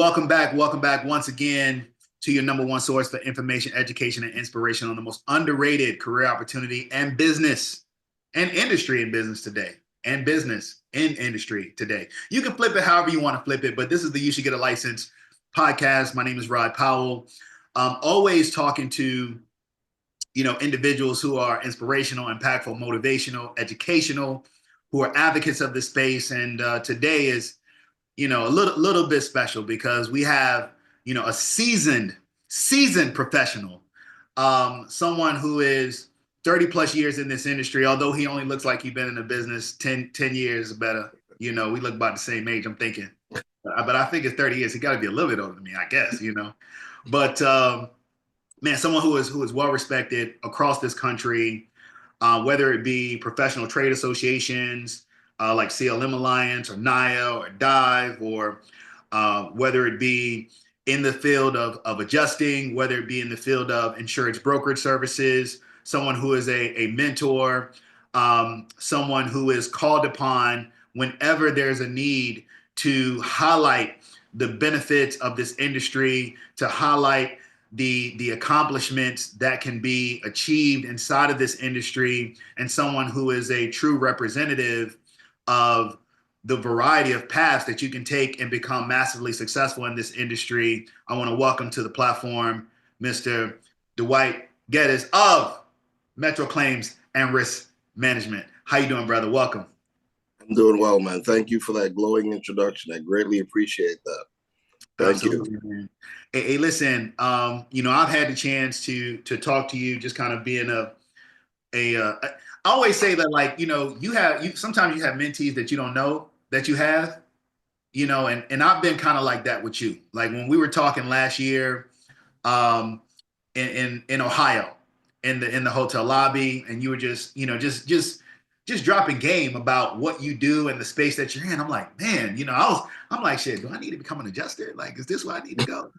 Welcome back once again to your number one source for information, education, and inspiration on the most underrated career opportunity and business and industry in business today. And business in industry today. You can flip it however you want to flip it, but this is the You Should Get a License podcast. My name is Rod Powell. I'm always talking to individuals who are inspirational, impactful, motivational, educational, who are advocates of this space. And today is a little bit special because we have, a seasoned professional, someone who is 30 plus years in this industry, although he only looks like he's been in the business 10 years better. We look about the same age, I'm thinking. But I think it's 30 years. He got to be a little bit older than me, I guess, But, man, someone who is well respected across this country, whether it be professional trade associations, like CLM Alliance or NIA or DIVE, or whether it be in the field of adjusting, whether it be in the field of insurance brokerage services, someone who is a mentor, someone who is called upon whenever there's a need to highlight the benefits of this industry, to highlight the accomplishments that can be achieved inside of this industry, and someone who is a true representative of the variety of paths that you can take and become massively successful in this industry. I want to welcome to the platform Mr. Dwight Geddes of Metro Claims and Risk Management. How you doing, brother? Welcome. I'm doing well, man. Thank you for that glowing introduction. I greatly appreciate that. Thank you. Man. Hey, listen, I've had the chance to talk to you, just kind of being I always say that, like, sometimes you have mentees that you don't know that you have, and I've been kind of like that with you. Like when we were talking last year, in Ohio, in the hotel lobby, and you were just dropping game about what you do and the space that you're in. I'm like, man, I'm like, shit, do I need to become an adjuster? Like, is this where I need to go?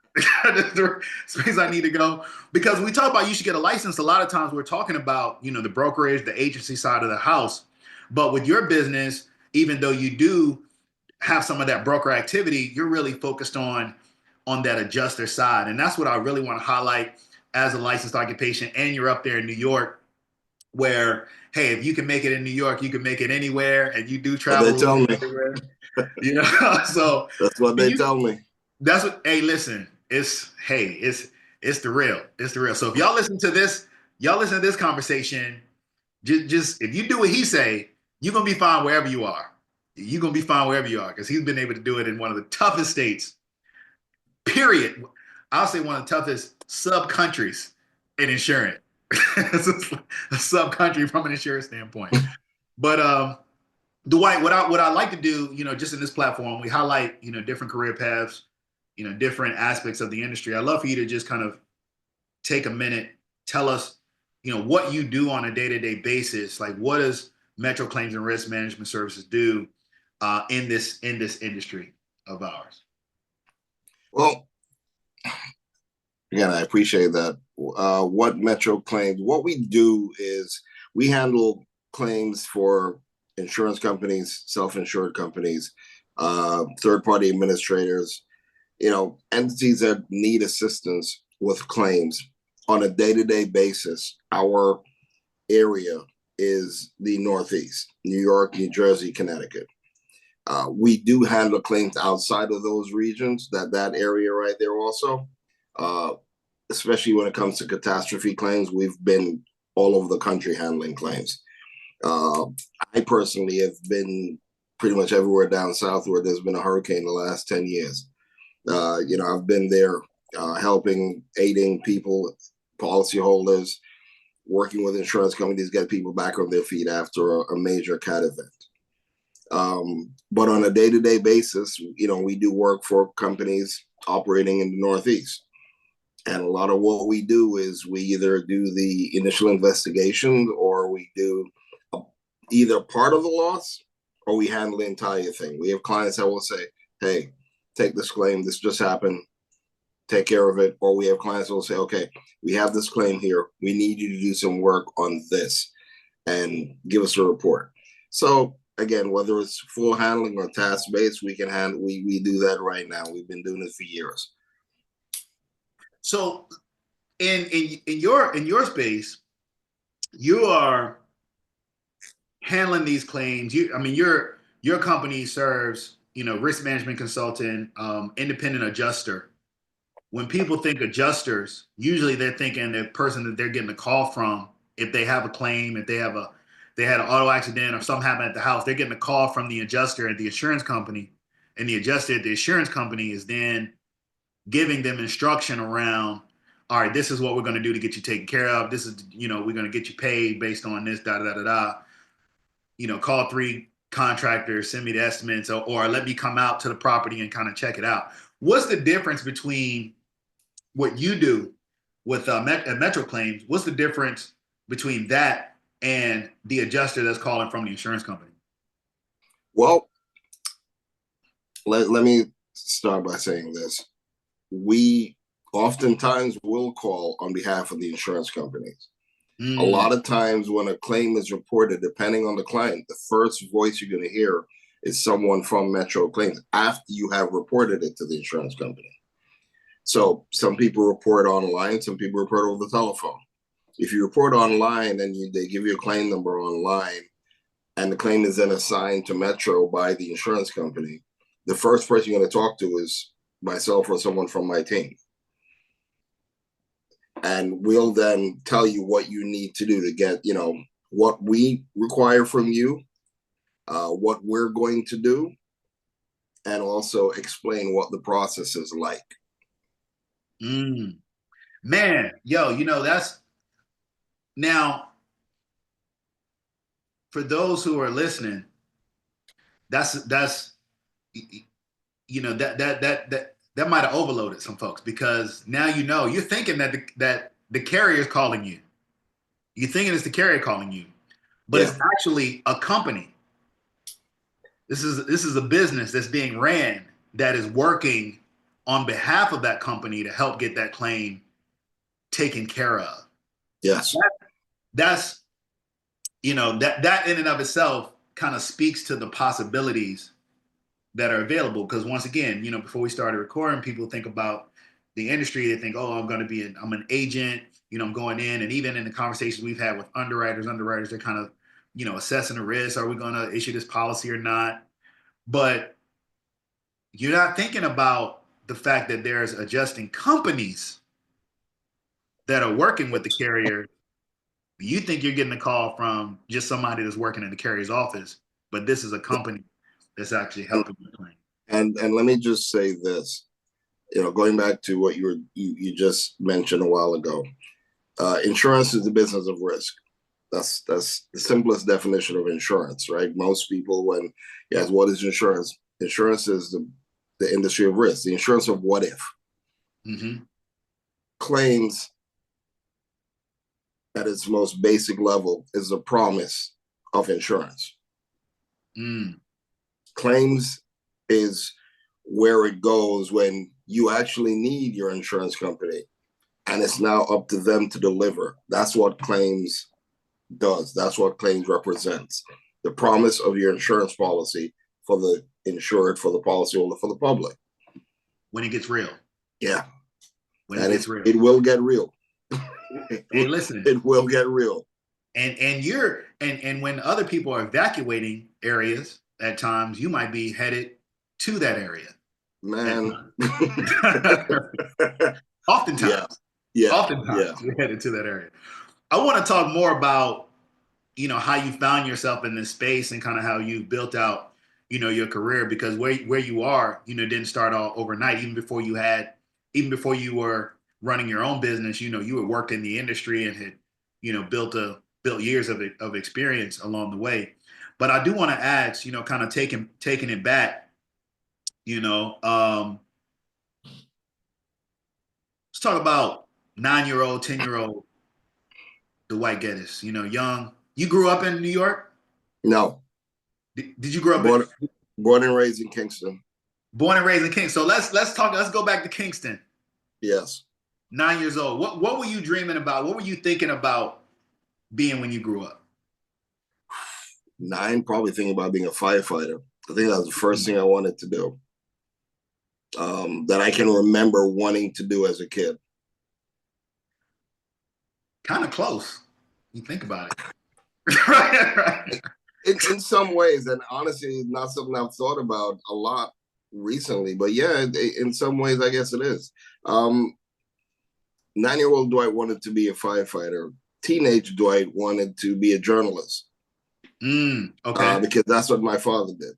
This is the space I need to go? Because we talk about you should get a license. A lot of times we're talking about, the brokerage, the agency side of the house. But with your business, even though you do have some of that broker activity, you're really focused on that adjuster side. And that's what I really want to highlight as a licensed occupation. And you're up there in New York, where, hey, if you can make it in New York, you can make it anywhere, and you do travel. They tell me. So that's what they tell me. That's what. Hey, listen, it's the real. It's the real. So if y'all listen to this conversation, just if you do what he say, you're gonna be fine wherever you are. You're gonna be fine wherever you are, because he's been able to do it in one of the toughest states. Period. I'll say one of the toughest sub countries in insurance. It's a sub country from an insurance standpoint. But Dwight, what I like to do, just in this platform, we highlight, different career paths, different aspects of the industry. I'd love for you to just kind of take a minute, tell us, what you do on a day-to-day basis. Like, what does Metro Claims and Risk Management Services do in this industry of ours? Well, again, I appreciate that. What Metro Claims, what we do is we handle claims for insurance companies, self-insured companies, third-party administrators, entities that need assistance with claims on a day-to-day basis. Our area is the Northeast, New York, New Jersey, Connecticut. We do handle claims outside of those regions, that area right there also. Especially when it comes to catastrophe claims, we've been all over the country handling claims. I personally have been pretty much everywhere down south where there's been a hurricane the last 10 years. I've been there helping, aiding people, policyholders, working with insurance companies, get people back on their feet after a major cat event. But on a day-to-day basis, we do work for companies operating in the Northeast. And a lot of what we do is we either do the initial investigation, or we do either part of the loss, or we handle the entire thing. We have clients that will say, hey, take this claim, this just happened, take care of it. Or we have clients that will say, okay, we have this claim here, we need you to do some work on this and give us a report. So again, whether it's full handling or task based, we can handle. We do that right now. We've been doing it for years. So in your space, you are handling these claims. I mean, your company serves, risk management consultant, independent adjuster. When people think adjusters, usually they're thinking the person that they're getting a call from, if they have a claim, if they had an auto accident or something happened at the house, they're getting a call from the adjuster at the insurance company, and the adjuster at the insurance company is then giving them instruction around, all right, this is what we're going to do to get you taken care of. This is, we're going to get you paid based on this, da da da da da. Call 3 contractors, send me the estimates, or let me come out to the property and kind of check it out. What's the difference between what you do with Metro Claims? What's the difference between that and the adjuster that's calling from the insurance company? Well, let me start by saying this. We oftentimes will call on behalf of the insurance companies. A lot of times when a claim is reported, depending on the client, the first voice you're going to hear is someone from Metro Claims after you have reported it to the insurance company. So some people report online, some people report over the telephone. If you report online and they give you a claim number online, and the claim is then assigned to Metro by the insurance company, the first person you're going to talk to is myself or someone from my team. And we'll then tell you what you need to do to get, what we require from you, what we're going to do, and also explain what the process is like. Man, yo, that's now for those who are listening, that's that might have overloaded some folks, because now you're thinking that the carrier is calling you. You're thinking it's the carrier calling you, but it's actually a company. This is a business that's being ran that is working on behalf of that company to help get that claim taken care of. Yes. That's that in and of itself kind of speaks to the possibilities that are available. Because once again, before we started recording, people think about the industry. They think, oh, I'm an agent, I'm going in. And even in the conversations we've had with underwriters, they're kind of, assessing the risk. Are we going to issue this policy or not? But you're not thinking about the fact that there's adjusting companies that are working with the carrier. You think you're getting a call from just somebody that's working in the carrier's office, but this is a company that's actually helping you claim. And let me just say this, going back to what you just mentioned a while ago, insurance is the business of risk. That's the simplest definition of insurance, right? Most people, when you ask what is insurance, insurance is the industry of risk, the insurance of what if. Claims at its most basic level is a promise of insurance. Claims is where it goes when you actually need your insurance company, and it's now up to them to deliver. That's what claims does. That's what claims represents. The promise of your insurance policy for the insured, for the policyholder, for the public. When it gets real. Yeah. When it gets real. It will get real. Hey, listen. It will get real. And when other people are evacuating areas, at times you might be headed to that area. Man. Oftentimes. Yeah. Oftentimes you're headed to that area. I want to talk more about, how you found yourself in this space and kind of how you built out, your career, because where you are, didn't start all overnight. Even before you were running your own business, you had worked in the industry and had, built years of experience along the way. But I do want to ask, kind of taking it back, let's talk about 9-year-old, 10-year-old Dwight Geddes, young. You grew up in New York? No. Did you grow up born and raised in Kingston? Born and raised in Kingston. So let's go back to Kingston. Yes. 9 years old. What were you dreaming about? What were you thinking about being when you grew up? 9, probably thinking about being a firefighter. I think that was the first thing I wanted to do. That I can remember wanting to do as a kid. Kind of close. You think about it. Right. In some ways, and honestly, not something I've thought about a lot recently, but yeah, in some ways, I guess it is. 9-year-old Dwight wanted to be a firefighter. Teenage Dwight wanted to be a journalist. Okay. Because that's what my father did.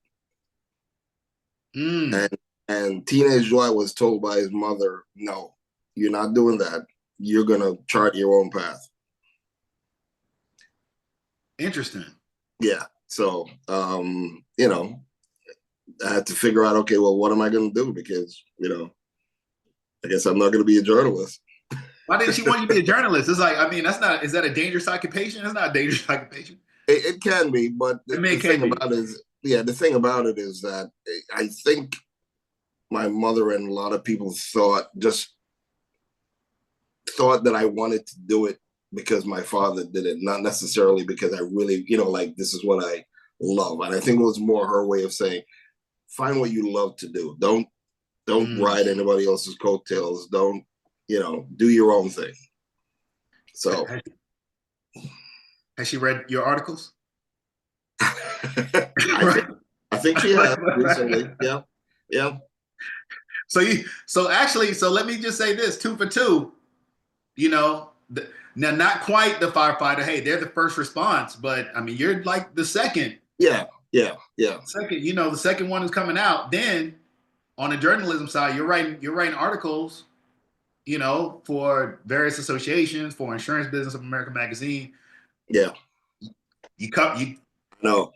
Mm. And teenage Dwight was told by his mother, no, you're not doing that. You're going to chart your own path. Interesting. Yeah. So, you know, I had to figure out, okay, well, what am I going to do? Because, you know, I guess I'm not going to be a journalist. Why did she want you to be a journalist? It's like, I mean, is that a dangerous occupation? It's not a dangerous occupation. It can be, but the thing about it is, the thing about it is that I think my mother and a lot of people thought that I wanted to do it because my father did it, not necessarily because I really, you know, like this is what I love. And I think it was more her way of saying, find what you love to do. Don't ride anybody else's coattails. Don't, you know, do your own thing. So has she read your articles? I think she has recently. Yeah. Yeah. So let me just say this, 2 for 2, you know, now not quite the firefighter. Hey, they're the first response, but I mean, you're like the second. Yeah. Second, you know, the second one is coming out. Then on the journalism side, you're writing articles, you know, for various associations, for Insurance Business of America magazine. Yeah. You no.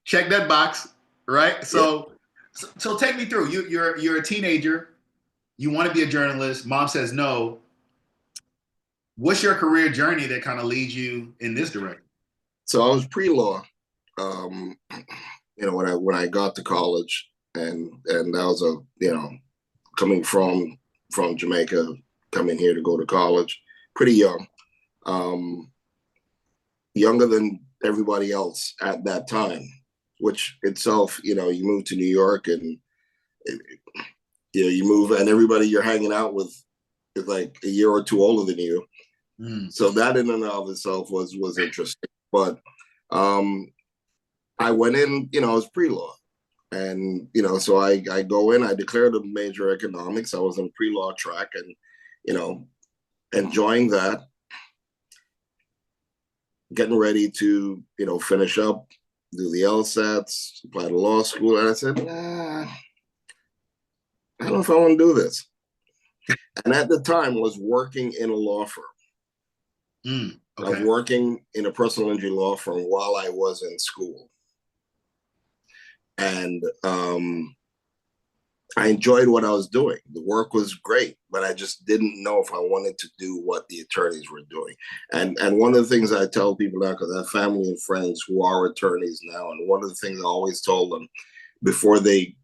check that box, right? So take me through. You're a teenager. You want to be a journalist. Mom says no. What's your career journey that kind of leads you in this direction? So I was pre-law, you know, when I got to college, and that was coming from Jamaica, coming here to go to college, pretty young, younger than everybody else at that time, which itself, you know, you move to New York and you know, you move and everybody you're hanging out with is like a year or two older than you. So that in and of itself was interesting. But I went in, you know, I was pre-law. And, you know, so I go in, I declared a major economics. I was on pre-law track and, you know, enjoying that, getting ready to, you know, finish up, do the LSATs, apply to law school. And I said, I don't know if I want to do this. And at the time was working in a law firm. Okay. I was working in a personal injury law firm while I was in school. And I enjoyed what I was doing. The work was great, but I just didn't know if I wanted to do what the attorneys were doing. And one of the things I tell people now, because I have family and friends who are attorneys now, and one of the things I always told them before they,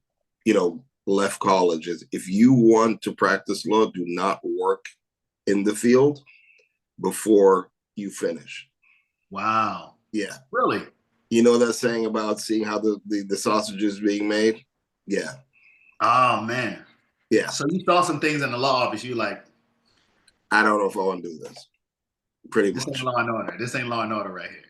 you know, left college is, if you want to practice law, do not work in the field before you finish. Wow. Yeah. Really? You know that saying about seeing how the sausage is being made? Yeah. Oh, man. Yeah. So you saw some things in the law office. You like, I don't know if I want to do this. Pretty much. This ain't Law and Order. This ain't Law and Order right here.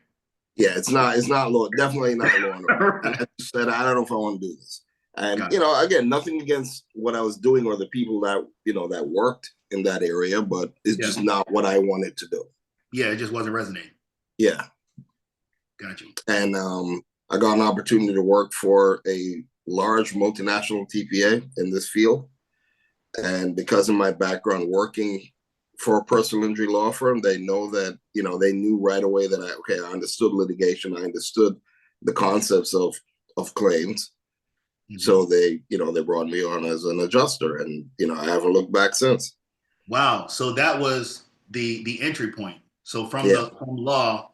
Yeah, it's not law. Definitely not law and order. I said, I don't know if I want to do this. And, you know, again, nothing against what I was doing or the people that, you know, that worked in that area, but it's just not what I wanted to do. Yeah, it just wasn't resonating. Yeah. Got you. And I got an opportunity to work for a large multinational TPA in this field. And because of my background working for a personal injury law firm, they know that, you know, they knew right away that I understood litigation. I understood the concepts of claims. So they, you know, they brought me on as an adjuster, and, you know, I haven't looked back since. Wow. So that was the entry point. So from law,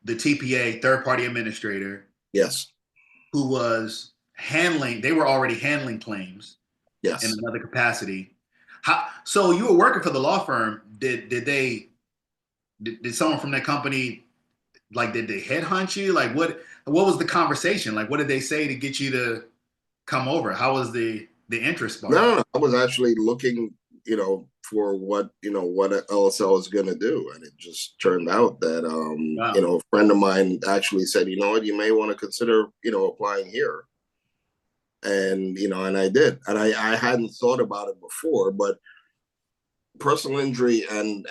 the TPA, third party administrator. Yes. Who was they were already handling claims. Yes. In another capacity. So you were working for the law firm. Did someone from that company like, did they headhunt you? Like, what was the conversation? Like, what did they say to get you to come over? How was the interest No, spark? no, no. I was actually looking, for what LSL is going to do, and it just turned out that, Wow. a friend of mine actually said, you know what, you may want to consider, applying here, and I did, and I hadn't thought about it before, but personal injury and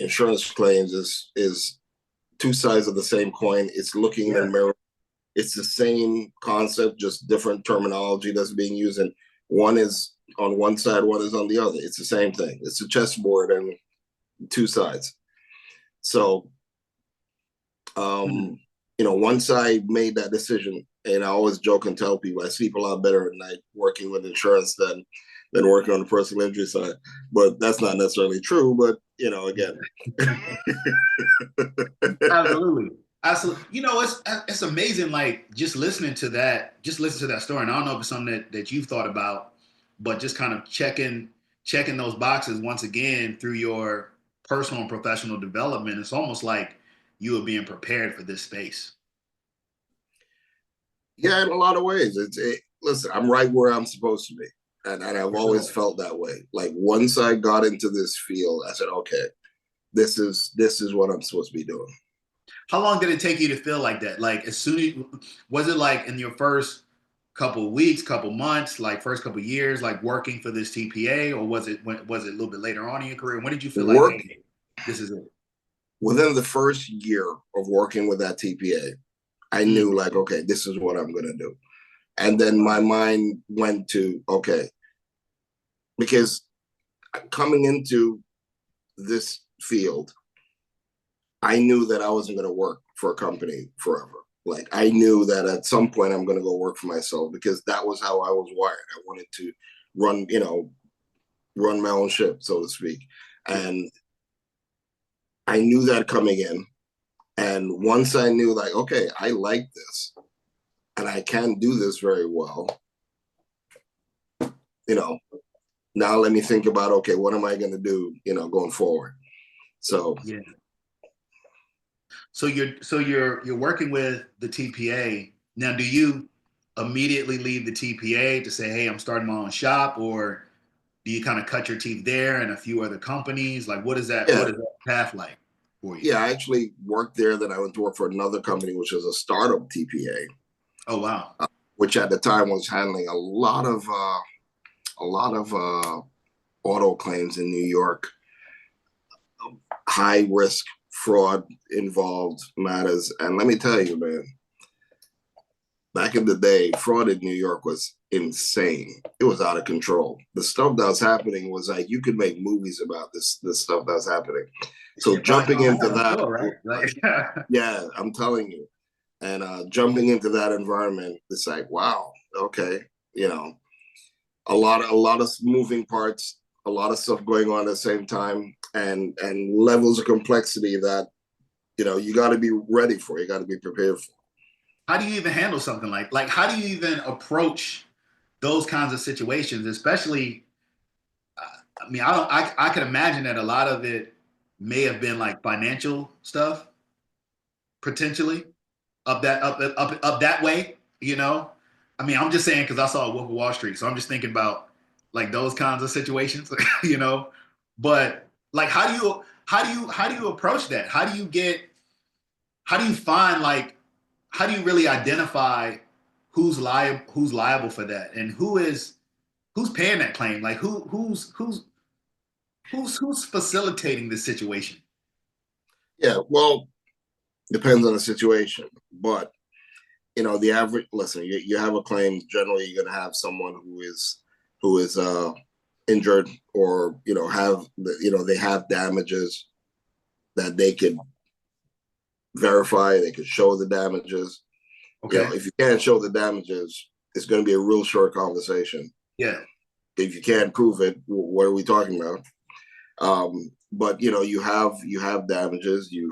insurance claims is two sides of the same coin. It's looking in the Yeah. mirror. It's the same concept, just different terminology that's being used. And one is on one side, one is on the other. It's the same thing. It's a chessboard and two sides. So, Mhm. once I made that decision, and I always joke and tell people I sleep a lot better at night working with insurance than working on the personal injury side. But that's not necessarily true. But again. Absolutely. Absolutely. It's amazing, like just listening to that, story. And I don't know if it's something that you've thought about, but just kind of checking those boxes once again through your personal and professional development. It's almost like you are being prepared for this space. Yeah, in a lot of ways. Listen, I'm right where I'm supposed to be. And I've For always sure. felt that way. Like once I got into this field, I said, okay, this is what I'm supposed to be doing. How long did it take you to feel like that? Like as soon as was it like in your first couple of weeks, couple months, like first couple of years, like working for this TPA, or was it a little bit later on in your career? When did you feel like, Work hey, this is it? within the first year of working with that TPA, I knew Mm, like, okay, this is what I'm gonna do. And then wow. my mind went to, okay, because coming into this field, I knew that I wasn't going to work for a company forever. Like I knew that at some point I'm going to go work for myself because that was how I was wired. I wanted to run, run my own ship, so to speak. Yeah. And I knew that coming in. And once I knew, like, okay, I like this and I can do this very well, you know, now let me think about, okay, what am I going to do, going forward? So, Yeah. So you're working with the TPA. Now, do you immediately leave the TPA to say, hey, I'm starting my own shop, or do you kind of cut your teeth there and a few other companies? Like what yeah, is that path like for you? yeah, I actually worked there. Then I went to work for another company, which was a startup TPA, Oh wow. which at the time was handling a lot of auto claims in New York, high risk fraud involved matters. And let me tell you, man, back in the day, fraud in New York was insane. It was out of control. The stuff that was happening was like you could make movies about this stuff that's happening. So Shit probably jumping going into on, I'm that, sure, right? Like yeah, I'm telling you. And jumping into that environment, it's like, wow, okay, you know, a lot of moving parts, a lot of stuff going on at the same time, and levels of complexity that you got to be ready for. You got to be prepared for. how do you even handle something like how do you even approach those kinds of situations, especially I mean, I can imagine that a lot of it may have been like financial stuff potentially up that way, you know? I mean, I'm just saying because I saw Wolf of Wall Street, so I'm just thinking about like those kinds of situations, you know. But like, how do you approach that? How do you find like how do you really identify who's liable for that and who's paying that claim? Like who's facilitating this situation? Yeah, well, depends on the situation, but the average. Listen, you have a claim. Generally, you're going to have someone who is injured, or they have damages that they could verify. They could show the damages. Okay. If you can't show the damages, it's going to be a real short conversation. Yeah. If you can't prove it, what are we talking about? But you have damages. You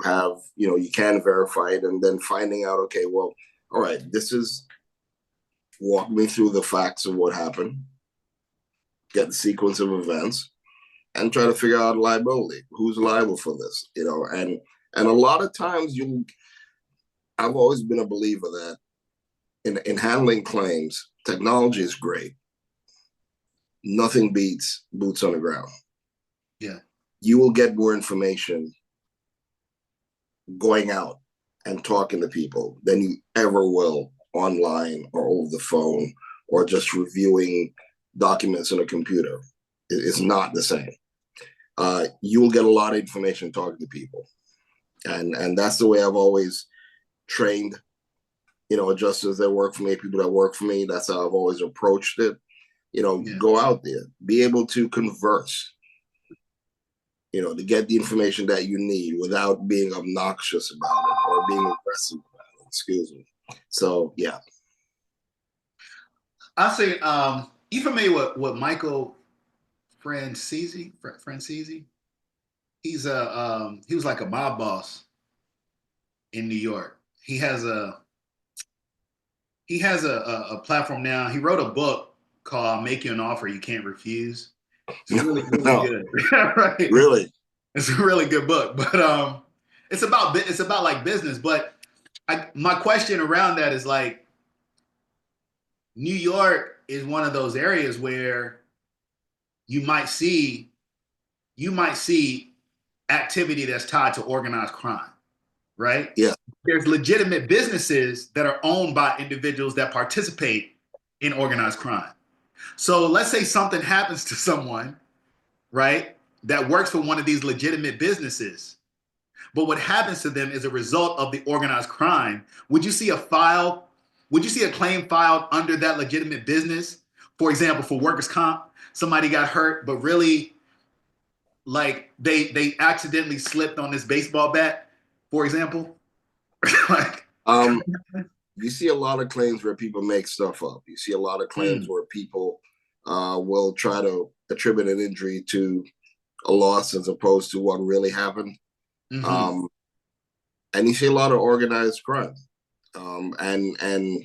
can verify it, and then finding out. Okay, well, all right. This is walk me through the facts of what happened. Get the sequence of events, and try to figure out liability. Who's liable for this? And a lot of times I've always been a believer that in handling claims, technology is great. Nothing beats boots on the ground. Yeah. You will get more information going out and talking to people than you ever will online or over the phone or just reviewing documents on a computer. It's not the same. You will get a lot of information talking to people, and that's the way I've always trained. Adjusters that work for me, people that work for me. That's how I've always approached it. Yeah. Go out there, be able to converse. To get the information that you need without being obnoxious about it or being aggressive about it. Excuse me. So yeah. I say, you familiar with Michael Francesi? Francesi? He was like a mob boss in New York. He has a platform now. He wrote a book called "Make You an Offer You Can't Refuse." It's really really No, good, right? really. It's a really good book, but it's about like business. But my question around that is like New York is one of those areas where you might see you might see activity that's tied to organized crime, right? Yeah. There's legitimate businesses that are owned by individuals that participate in organized crime. So let's say something happens to someone, right, that works for one of these legitimate businesses. But what happens to them is a result of the organized crime. Would you see a file? Would you see a claim filed under that legitimate business? For example, for workers' comp, somebody got hurt, but really, like they accidentally slipped on this baseball bat, for example. like, Um, you see a lot of claims where people make stuff up. You see a lot of claims mm, where people will try to attribute an injury to a loss as opposed to what really happened. mm-hmm. Um, and you see a lot of organized crime. And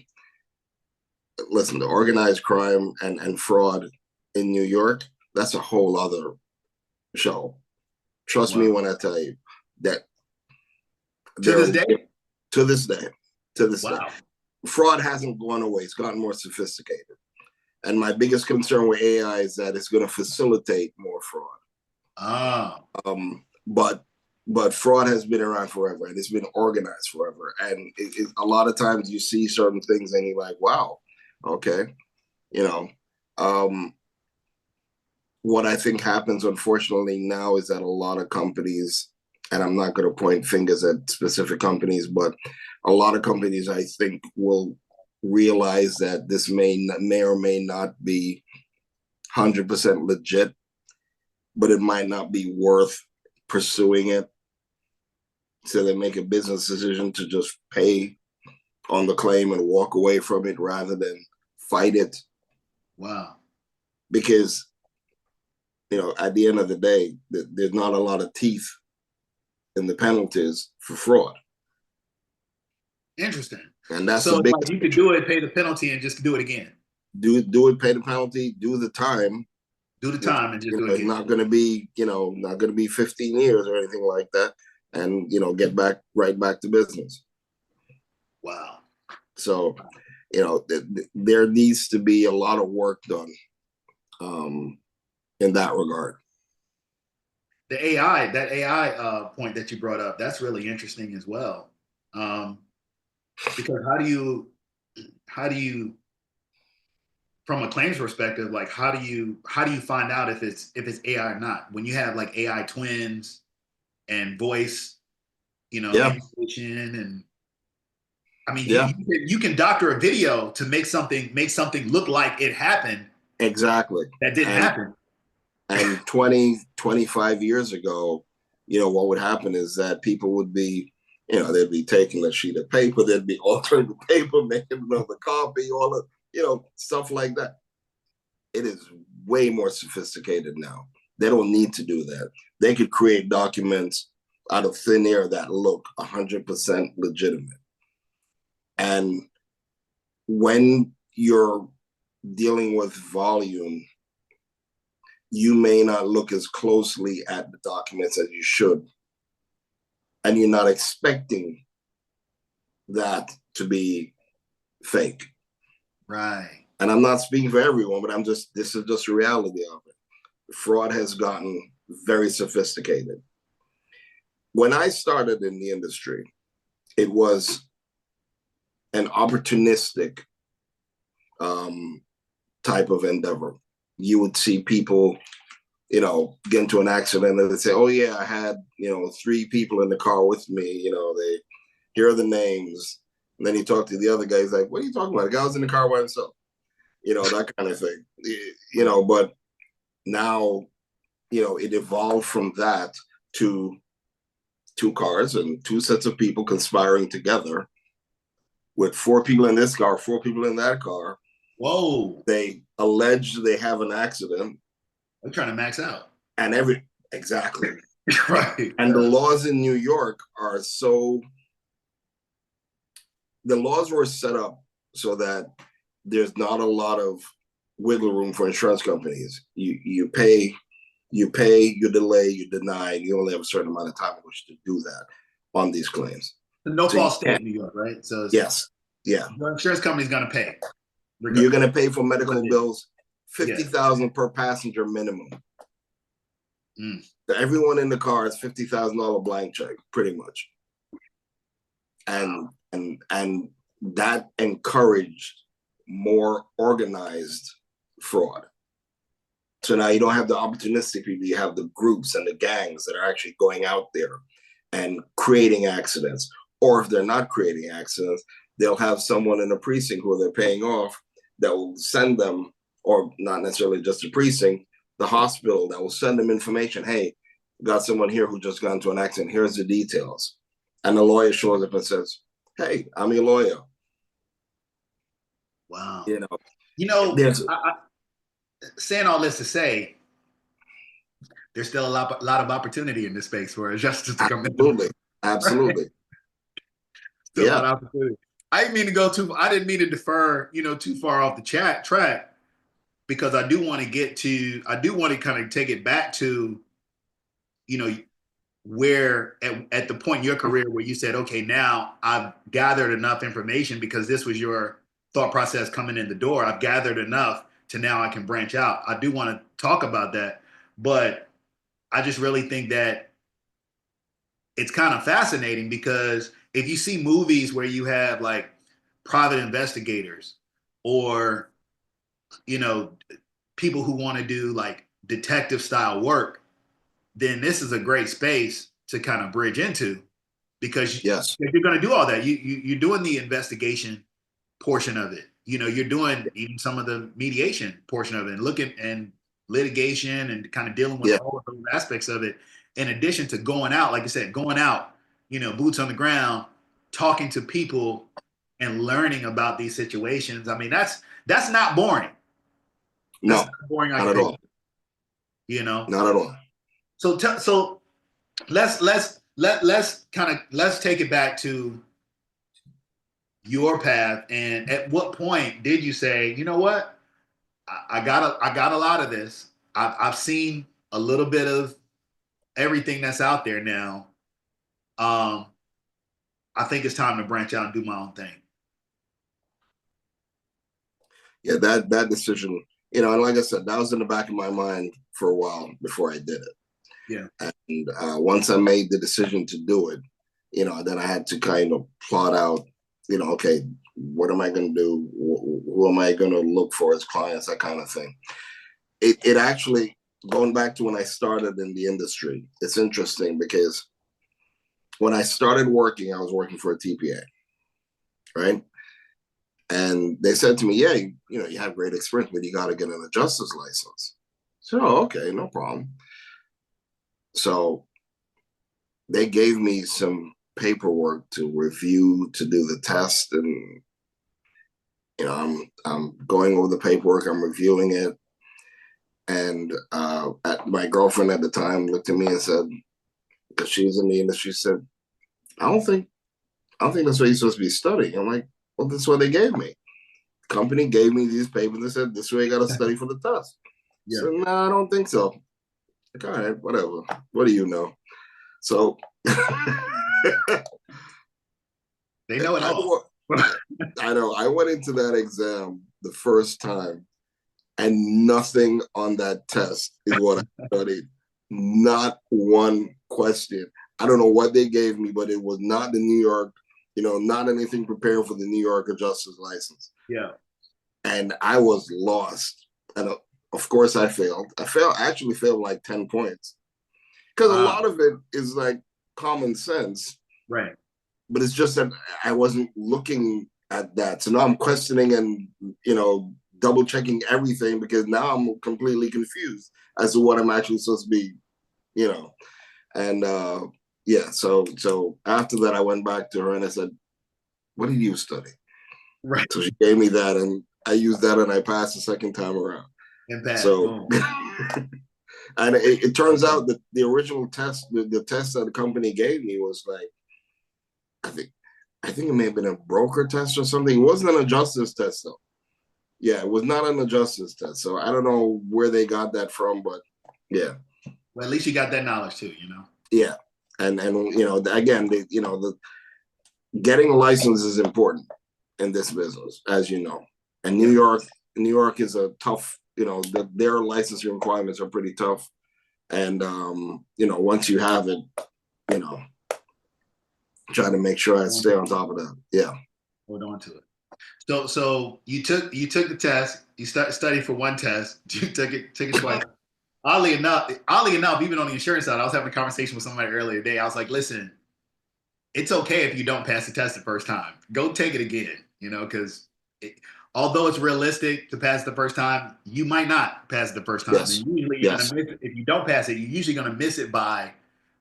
listen, the organized crime and fraud in New York, that's a whole other show. Trust me Wow. when I tell you that To there this day? to this day, to this day, Wow. fraud hasn't gone away. It's gotten more sophisticated. And my biggest concern with AI is that it's going to facilitate more fraud. Ah, But fraud has been around forever and it's been organized forever. And a lot of times you see certain things and you're like, wow, okay, you know. Um, what I think happens, unfortunately, now is that a lot of companies, and I'm not going to point fingers at specific companies, but a lot of companies, I think, will realize that this may or may not be 100% legit, but it might not be worth pursuing it. So they make a business decision to just pay on the claim and walk away from it rather than fight it. wow. Because at the end of the day, there's not a lot of teeth in the penalties for fraud. Interesting. And that's the So it's like biggest you could picture. do it, pay the penalty, and just do it again. Do it, pay the penalty, do the time, Do the which time and just do it it's again. not going to be, not going to be 15 years or anything like that, and get right back to business. Wow. So, there needs to be a lot of work done in that regard. That AI point that you brought up, that's really interesting as well. Because how do you, from a claims perspective, like how do you find out if it's AI or not? When you have like AI twins and voice, Yeah, imitation, and I mean, yeah, you can doctor a video to make something look like it happened exactly. that didn't And happen. 25 years ago, what would happen is that people would be, they'd be taking a sheet of paper, they'd be altering the paper, making another copy, all of, stuff like that. It is way more sophisticated now. They don't need to do that. They could create documents out of thin air that look 100% legitimate. And when you're dealing with volume, you may not look as closely at the documents as you should. And you're not expecting that to be fake. Right. And I'm not speaking for everyone, but this is just the reality of it. Fraud has gotten very sophisticated. When I started in the industry, it was an opportunistic type of endeavor. You would see people, get into an accident and they'd say, oh yeah, I had, 3 people in the car with me, here are the names. And then you talk to the other guy, he's like, what are you talking about? The guy was in the car by himself, that kind of thing. But now, it evolved from that to 2 cars and 2 sets of people conspiring together with 4 people in this car, 4 people in that car. Whoa. They allege they have an accident. They're trying to max out. And exactly. Right. And the laws in New York are the laws were set up so that there's not a lot of wiggle room for insurance companies. You pay, you delay, you deny, and you only have a certain amount of time in which to do that on these claims. No false state in New York, right? So yes, yeah. The insurance company's going to pay. You're going to pay for medical bills, $50,000 per passenger minimum. Everyone in the car is $50,000 blank check, pretty much. And that encouraged more organized fraud. So now you don't have the opportunistic people, you have the groups and the gangs that are actually going out there and creating accidents. Or if they're not creating accidents, they'll have someone in a precinct who they're paying off that will send them, or not necessarily just the precinct, the hospital that will send them information. Hey, got someone here who just got into an accident. Here's the details. And the lawyer shows up and says, hey, I'm your lawyer. Wow. Saying all this to say, there's still a lot of opportunity in this space for justice to come in. Absolutely. Still a lot of opportunity. I didn't mean to defer, too far off the track, because I do want to kind of take it back to, where at the point in your career where you said, okay, now I've gathered enough information, because this was your thought process coming in the door. I've gathered enough to now I can branch out. I do want to talk about that, but I just really think that it's kind of fascinating, because if you see movies where you have like private investigators or, people who want to do like detective style work, then this is a great space to kind of bridge into, because if you're going to do all that, you're doing the investigation portion of it. You're doing even some of the mediation portion of it, and looking and litigation and kind of dealing with all of those aspects of it. In addition to going out, like I said, boots on the ground, talking to people and learning about these situations. I mean, that's not boring. That's not boring, not at all. Not at all. So let's take it back to your path. And at what point did you say, you know what, I got a lot of this. I've seen a little bit of everything that's out there now. I think it's time to branch out and do my own thing. Yeah, that decision, and like I said, that was in the back of my mind for a while before I did it. Yeah. And once I made the decision to do it, then I had to kind of plot out, okay, what am I going to do? Who am I going to look for as clients? That kind of thing. It actually, going back to when I started in the industry, it's interesting because when I started working, I was working for a TPA, right? And they said to me, yeah, you have great experience, but you got to get an adjuster's license. So, okay, no problem. So they gave me some paperwork to review, to do the test. And, I'm going over the paperwork, I'm reviewing it. And my girlfriend at the time looked at me and said, because she's in the industry, said, I don't think that's what you're supposed to be studying. I'm like, well, that's what they gave me. The company gave me these papers and said, this is where you got to study for the test. Yeah. So, no, I don't think so. Like, all right, whatever. What do you know? So They know it all. I know. I went into that exam the first time, and nothing on that test is what I studied. Not one question. I don't know what they gave me, but it was not the New York, not anything preparing for the New York adjuster's license. Yeah. And I was lost. And of course I failed. Actually failed like 10 points. Because a lot of it is like common sense. Right. But it's just that I wasn't looking at that. So now I'm questioning and, double checking everything, because now I'm completely confused as to what I'm actually supposed to be, and so after that I went back to her and I said, what did you study? Right. So she gave me that, and I used that, and I passed the second time around. And passed. So and it turns out that the original test, the test that the company gave me was like, I think it may have been a broker test or something. It wasn't an adjuster's test though. Yeah, it was not an adjuster's test. So I don't know where they got that from, but yeah. Well, at least you got that knowledge too, Yeah, and again, the getting a license is important in this business, as you know. And New York is a tough. Their licensing requirements are pretty tough, and once you have it, try to make sure I stay on top of that. Yeah. Hold on to it. So you took the test. You studied for one test. You took it twice. Oddly enough, even on the insurance side, I was having a conversation with somebody earlier today. I was like, listen, it's okay if you don't pass the test the first time. Go take it again, because although it's realistic to pass the first time, you might not pass it the first time. Yes. And usually you're gonna miss it. If you don't pass it, you're usually going to miss it by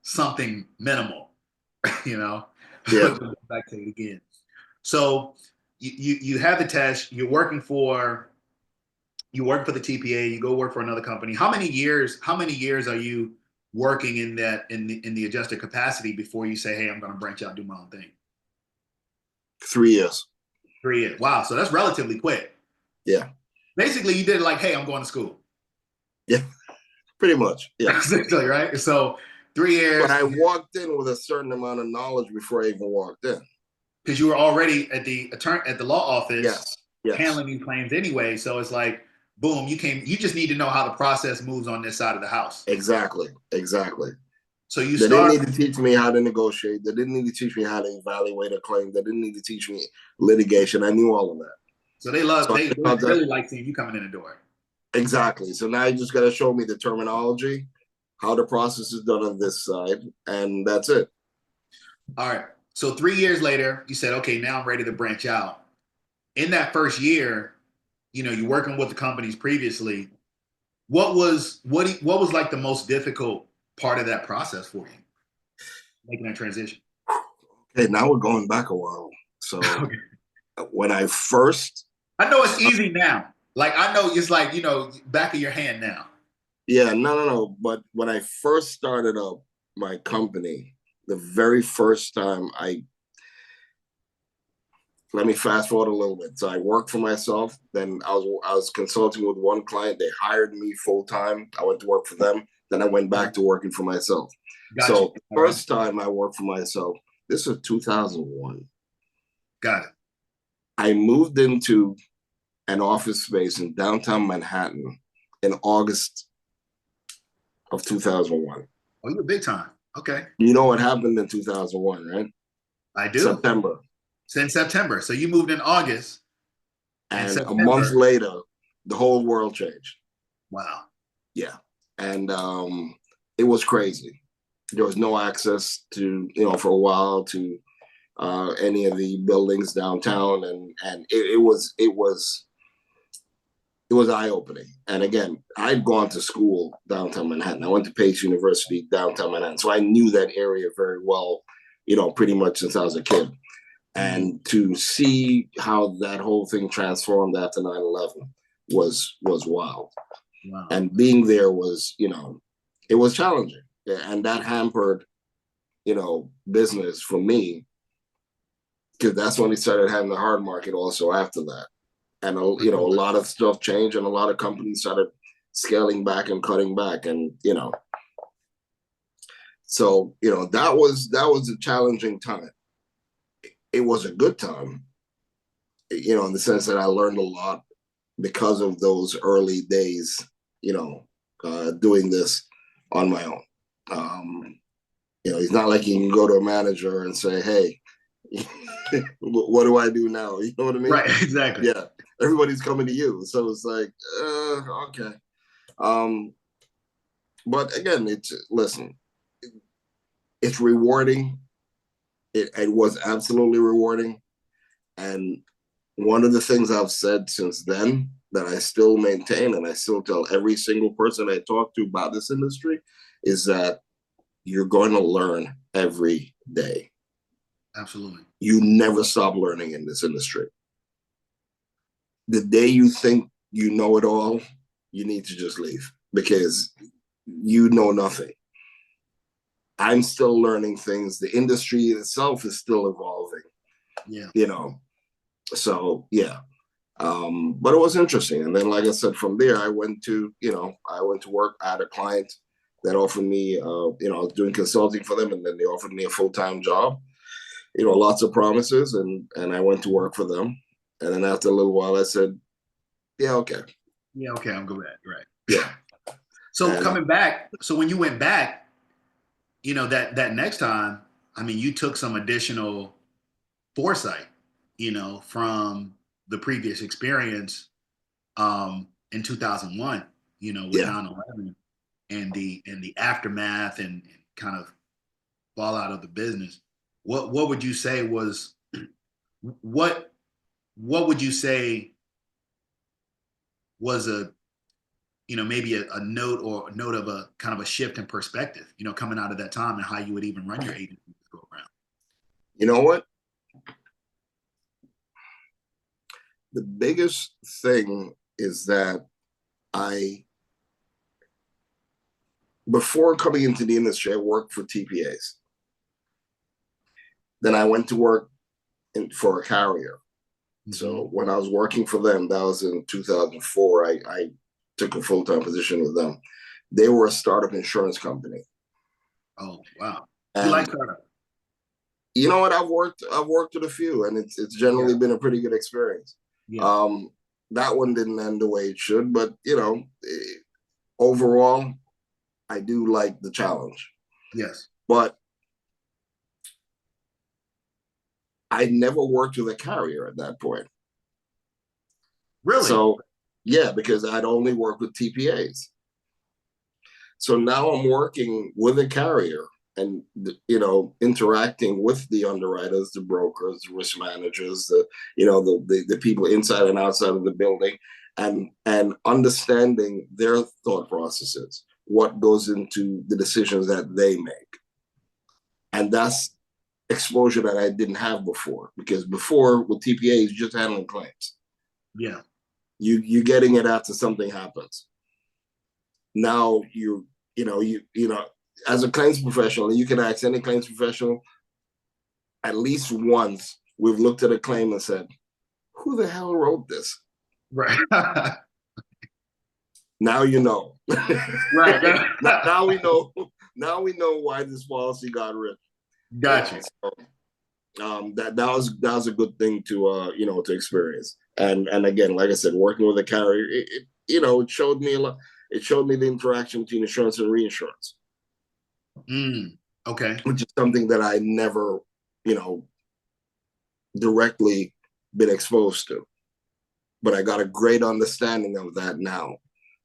something minimal, Yeah. Back to it again. So you have the test. You're working for the TPA. You go work for another company. How many years are you working in the adjuster capacity before you say, hey, I'm going to branch out and do my own thing? 3 years. 3 years. Wow. So that's relatively quick. Yeah. Basically, you did it like, hey, I'm going to school. Yeah. Pretty much. Yeah. Right. So 3 years. But I walked in with a certain amount of knowledge before I even walked in. Because you were already at the law office handling these claims anyway. So it's like, boom, you just need to know how the process moves on this side of the house. Exactly. So they didn't need to teach me how to negotiate. They didn't need to teach me how to evaluate a claim. They didn't need to teach me litigation. I knew all of that. So they really like seeing you coming in the door. Exactly. So now you just got to show me the terminology, how the process is done on this side, and that's it. All right. So 3 years later, you said, okay, now I'm ready to branch out. In that first year, you're working with the companies previously. What was like the most difficult part of that process for you, making that transition? Okay, now we're going back a while. So when I first, I know it's easy now. Like I know it's like back of your hand now. Yeah, no. But when I first started up my company, the very first time let me fast forward a little bit. So I worked for myself. Then I was consulting with one client. They hired me full time. I went to work for them. Then I went back to working for myself. Gotcha. So first time I worked for myself, this was 2001. Got it. I moved into an office space in downtown Manhattan in August of 2001. Oh, you're big time. Okay. You know what happened in 2001, right? I do. September. Since September. So you moved in August. And a month later, the whole world changed. Wow. Yeah. And it was crazy. There was no access to, for a while to any of the buildings downtown. And it was eye-opening. And again, I'd gone to school downtown Manhattan. I went to Pace University downtown Manhattan. So I knew that area very well, pretty much since I was a kid. And to see how that whole thing transformed after 9/11 was wild. Wow. And being there was, it was challenging. And that hampered, business for me, because that's when we started having the hard market also after that. And, a lot of stuff changed and a lot of companies started scaling back and cutting back. And, so, that was a challenging time. it was a good time, in the sense that I learned a lot because of those early days, doing this on my own. It's not like you can go to a manager and say, hey, what do I do now? You know what I mean? Right, exactly. Yeah, everybody's coming to you. So it's like, okay. But again, it's rewarding. It was absolutely rewarding. And one of the things I've said since then that I still maintain, and I still tell every single person I talk to about this industry, is that you're going to learn every day. Absolutely. You never stop learning in this industry. The day you think you know it all, you need to just leave, because you know nothing. I'm still learning things. The industry itself is still evolving. Yeah. So yeah. But it was interesting. And then, like I said, from there, I went to work. I had a client that offered me, I was doing consulting for them, and then they offered me a full-time job. Lots of promises, and I went to work for them. And then after a little while, I said, yeah, okay. Yeah, okay, I'll go back. Right. Yeah. So coming back, so when you went back, that next time, I mean, you took some additional foresight, from the previous experience in 2001, with Yeah. 9/11 and the aftermath and kind of fallout of the business. What would you say was what would you say was maybe a note or a note of a kind of a shift in perspective, coming out of that time, and how you would even run your agency to go around? You know what? The biggest thing is that before coming into the industry, I worked for TPAs. Then I went to work for a carrier. Mm-hmm. So when I was working for them, that was in 2004, I took a full-time position with them. They were a startup insurance company. Oh, wow. You like startup? You know what? I've worked with a few, and it's generally been a pretty good experience. Yeah. That one didn't end the way it should, but overall, I do like the challenge. Yes. But I never worked with a carrier at that point. Really? So, yeah, because I'd only worked with TPAs. So now I'm working with a carrier and, interacting with the underwriters, the brokers, the risk managers, the people inside and outside of the building, and understanding their thought processes, what goes into the decisions that they make. And that's exposure that I didn't have before, because before with TPAs, just handling claims. Yeah. You're getting it after something happens. Now as a claims professional, you can ask any claims professional, at least once we've looked at a claim and said, who the hell wrote this? Right. Now you know. Right. Now we know. Now we know why this policy got written. Gotcha. So, that was a good thing to to experience. And again, like I said, working with a carrier, it showed me a lot. It showed me the interaction between insurance and reinsurance. Okay. Which is something that I never, directly been exposed to. But I got a great understanding of that now,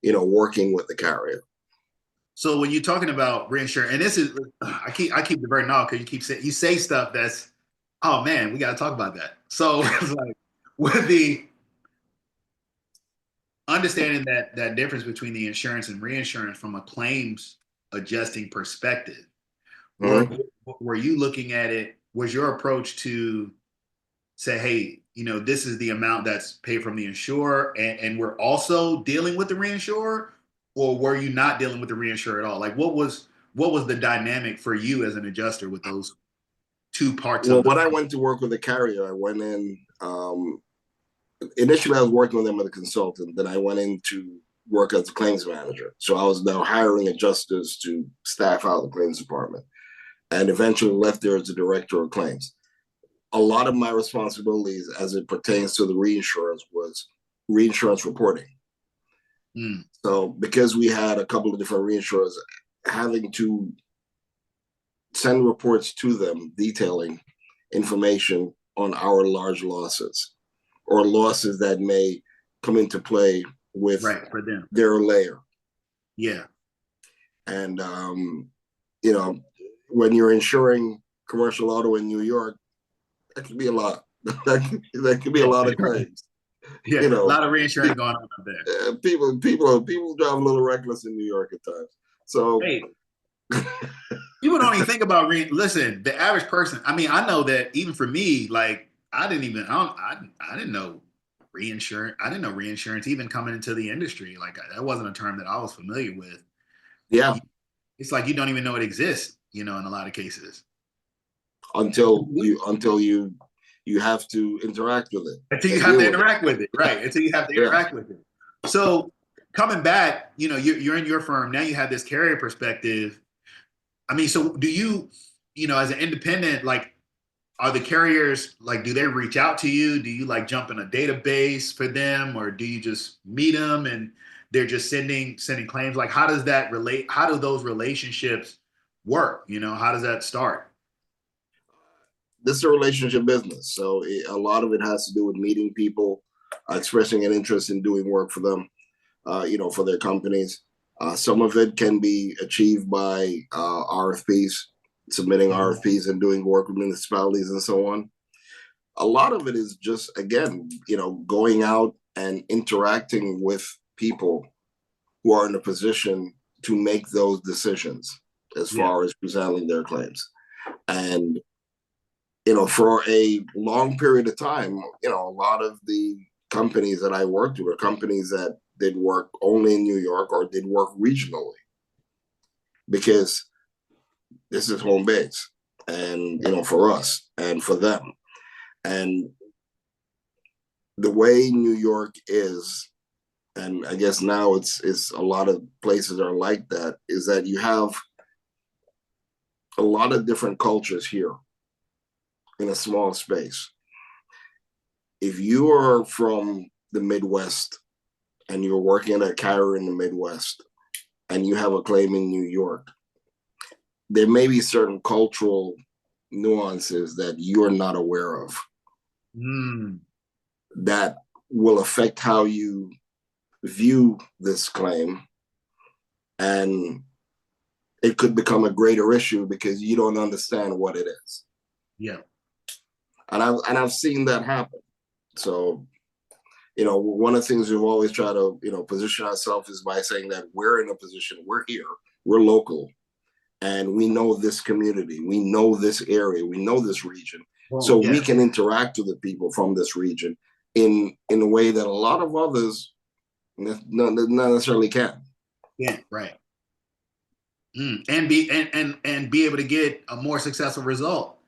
working with the carrier. So when you're talking about reinsurance, and this is, I keep it very now because you say stuff that's, oh man, we got to talk about that. So it's like with the understanding that difference between the insurance and reinsurance from a claims adjusting perspective, Mm-hmm. were you looking at it? Was your approach to say, hey, this is the amount that's paid from the insurer, and we're also dealing with the reinsurer, or were you not dealing with the reinsurer at all? Like, what was the dynamic for you as an adjuster with those two parts? Well, when I went to work with the carrier, I went in. Initially, I was working with them as a consultant. Then I went in to work as a claims manager. So I was now hiring adjusters to staff out the claims department, and eventually left there as the director of claims. a lot of my responsibilities as it pertains to the reinsurance was reinsurance reporting. So because we had a couple of different reinsurers, having to send reports to them detailing information on our large losses or losses that may come into play with for them. their layer. Yeah. And, you know, when you're insuring commercial auto in New York, that could be a lot. that could be a lot of claims. Yeah, you know, a lot of reinsurance going on up there. People drive a little reckless in New York at times. So hey, people don't even think about listen, the average person. I mean, I know that even for me, like I didn't know reinsurance. I didn't know reinsurance even coming into the industry. Like that wasn't a term that I was familiar with. Yeah, it's like you don't even know it exists. You know, in a lot of cases, until you have to interact with it. Until you have to interact with it, right? Until you have to interact with it. So coming back, you know, you're in your firm now. You have this carrier perspective. I mean, so do you, you know, as an independent, like, are the carriers like, do they reach out to you? Do you like jump in a database for them, or do you just meet them and they're just sending claims? Like, how does that relate? How do those relationships work? You know, how does that start? This is a relationship business, so a lot of it has to do with meeting people, expressing an interest in doing work for them, you know, for their companies. Some of it can be achieved by RFPs, submitting RFPs and doing work with municipalities and so on. A lot of it is just, again, you know, going out and interacting with people who are in a position to make those decisions as far as presenting their claims. And, you know, for a long period of time, you know, a lot of the companies that I worked with were companies that did work only in New York or did work regionally, because this is home base, and, you know, for us and for them. And the way New York is, and I guess now it's a lot of places are like that, is that you have a lot of different cultures here in a small space. If you are from the Midwest and you're working at a carrier in the Midwest and you have a claim in New York, there may be certain cultural nuances that you're not aware of that will affect how you view this claim, and it could become a greater issue because you don't understand what it is. Yeah. And I've seen that happen. So, you know, one of the things we've always tried to, you know, position ourselves is by saying that we're in a position, we're here, we're local, and we know this community, we know this area, we know this region. So we can interact with the people from this region in a way that a lot of others not necessarily can. Yeah, right. And be able to get a more successful result.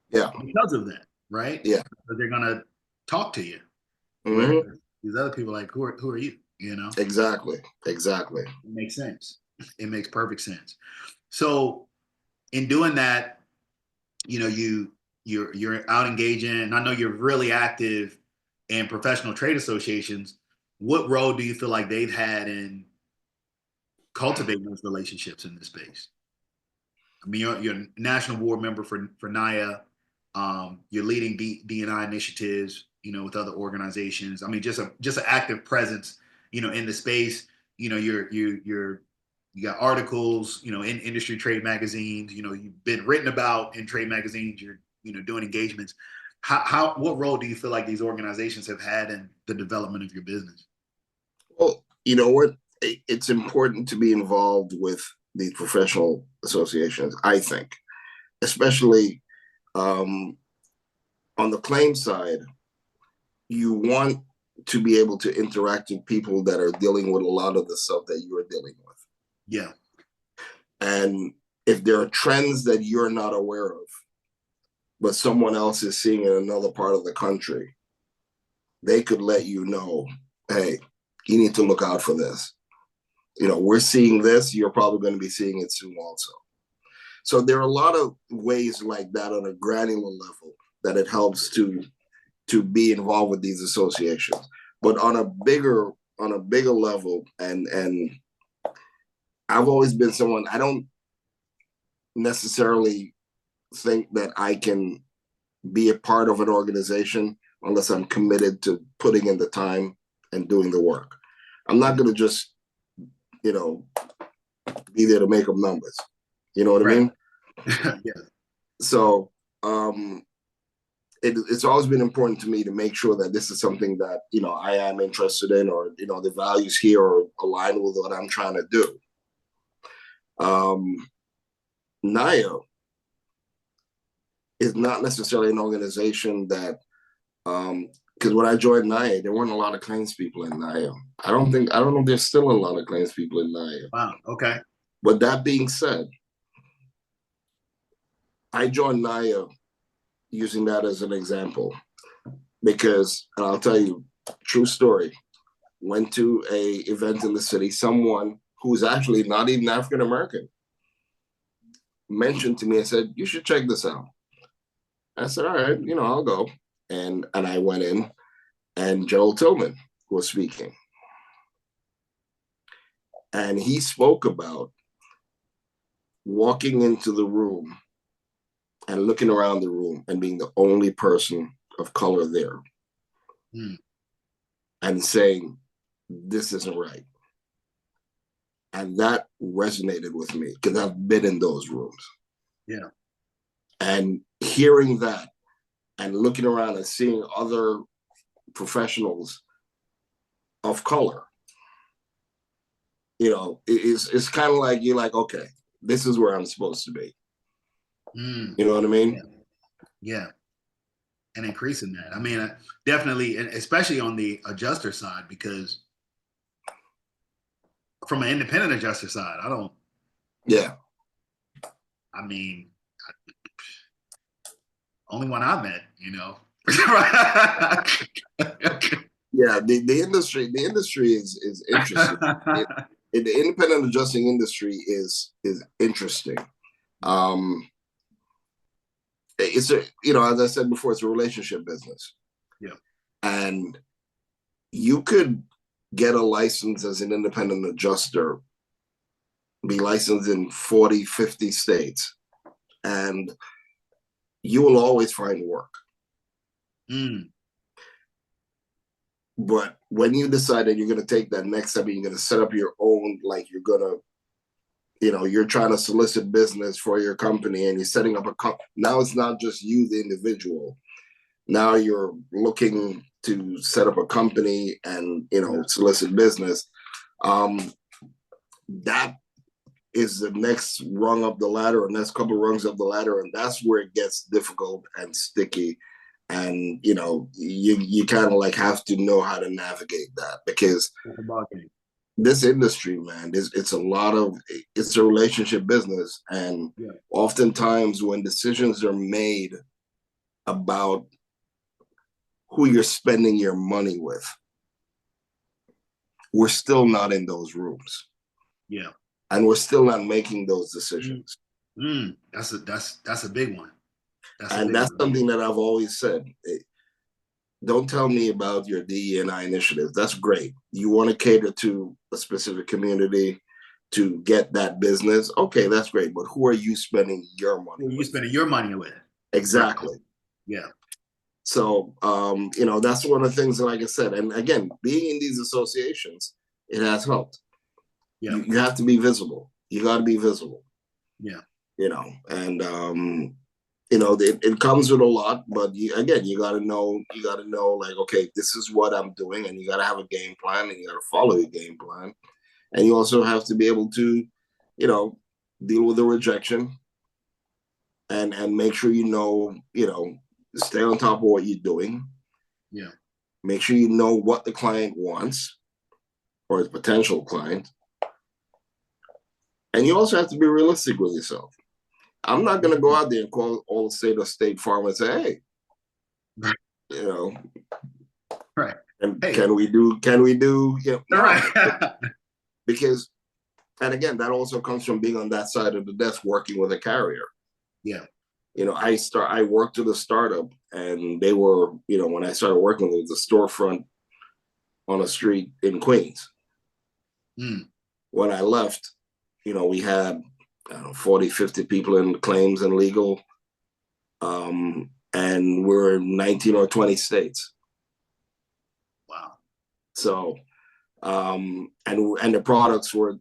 Yeah. Because of that, right? Yeah. Because they're gonna talk to you. These other people, like, who are you? You know? Exactly. It makes sense. It makes perfect sense. So in doing that, you know, you're out engaging, and I know you're really active in professional trade associations. What role do you feel like they've had cultivating those relationships in this space? I mean, you're a national board member for NIA. You're leading D&I initiatives, you know, with other organizations. I mean, just an active presence, you know, in the space. You know, you got articles, you know, in industry trade magazines. You know, you've been written about in trade magazines. You're, you know, doing engagements. What role do you feel like these organizations have had in the development of your business? Well, you know what? It's important to be involved with these professional associations, I think, especially on the claim side. You want to be able to interact with people that are dealing with a lot of the stuff that you're dealing with. Yeah. And if there are trends that you're not aware of, but someone else is seeing in another part of the country, they could let you know, hey, you need to look out for this. You know, we're seeing this, you're probably going to be seeing it soon also. So there are a lot of ways like that on a granular level that it helps to be involved with these associations. But on a bigger level, and I've always been someone, I don't necessarily think that I can be a part of an organization unless I'm committed to putting in the time and doing the work. I'm not going to just, be there to make up numbers. You know what I mean? Yeah. So it's always been important to me to make sure that this is something that, I am interested in, or, the values here are aligned with what I'm trying to do. NIA is not necessarily an organization that, because when I joined NIA, there weren't a lot of claims people in NIA. I don't know if there's still a lot of claims people in NIA. Wow. Okay. But that being said, I joined NIA using that as an example because, and I'll tell you, true story, went to a event in the city, someone who's actually not even African American mentioned to me and said, you should check this out. I said, all right, I'll go. And I went in, and Gerald Tillman was speaking. And he spoke about walking into the room and looking around the room and being the only person of color there. And saying, this isn't right. And that resonated with me because I've been in those rooms. Yeah. And hearing that and looking around and seeing other professionals of color, it's kind of like, you're like, okay, this is where I'm supposed to be. You know what I mean? Yeah. And increasing that. I mean, definitely, and especially on the adjuster side, because from an independent adjuster side, I don't. Yeah. I mean, only one I've met, Yeah, the industry is interesting. The independent adjusting industry is interesting. It's as I said before, it's a relationship business. Yeah. And you could get a license as an independent adjuster, be licensed in 40, 50 states, and you will always find work. But when you decide that you're going to take that next step, you're going to set up your own, like you're going to, you're trying to solicit business for your company and you're setting up a company. Now it's not just you, the individual. Now you're looking to set up a company and, solicit business. That is the next rung up the ladder, or next couple rungs up the ladder. And that's where it gets difficult and sticky. And, you kind of like have to know how to navigate that, because this industry, man, it's a relationship business. And oftentimes when decisions are made about who you're spending your money with, we're still not in those rooms. Yeah. And we're still not making those decisions. That's a big one. That's something that I've always said. Don't tell me about your DE&I initiative. That's great. You want to cater to a specific community to get that business. Okay, that's great. But who are you spending your money with? Who are you spending your money with? Exactly. Yeah. So, that's one of the things that, like I said, and again, being in these associations, it has helped. Yeah. You have to be visible. You got to be visible. Yeah. And, it comes with a lot, but you got to know, like, okay, this is what I'm doing, and you got to have a game plan, and you got to follow your game plan. And you also have to be able to, deal with the rejection and make sure, stay on top of what you're doing. Yeah. Make sure you know what the client wants, or his potential client. And you also have to be realistic with yourself. I'm not going to go out there and call all the State Farm and say, hey, right. And hey, can we do, no. Right. Because, and again, that also comes from being on that side of the desk working with a carrier. Yeah. I worked with a startup, and they were, when I started working, it was a storefront on a street in Queens. Mm. When I left, we had 40, 50 people in claims and legal. And we're in 19 or 20 states. Wow. So, and the products were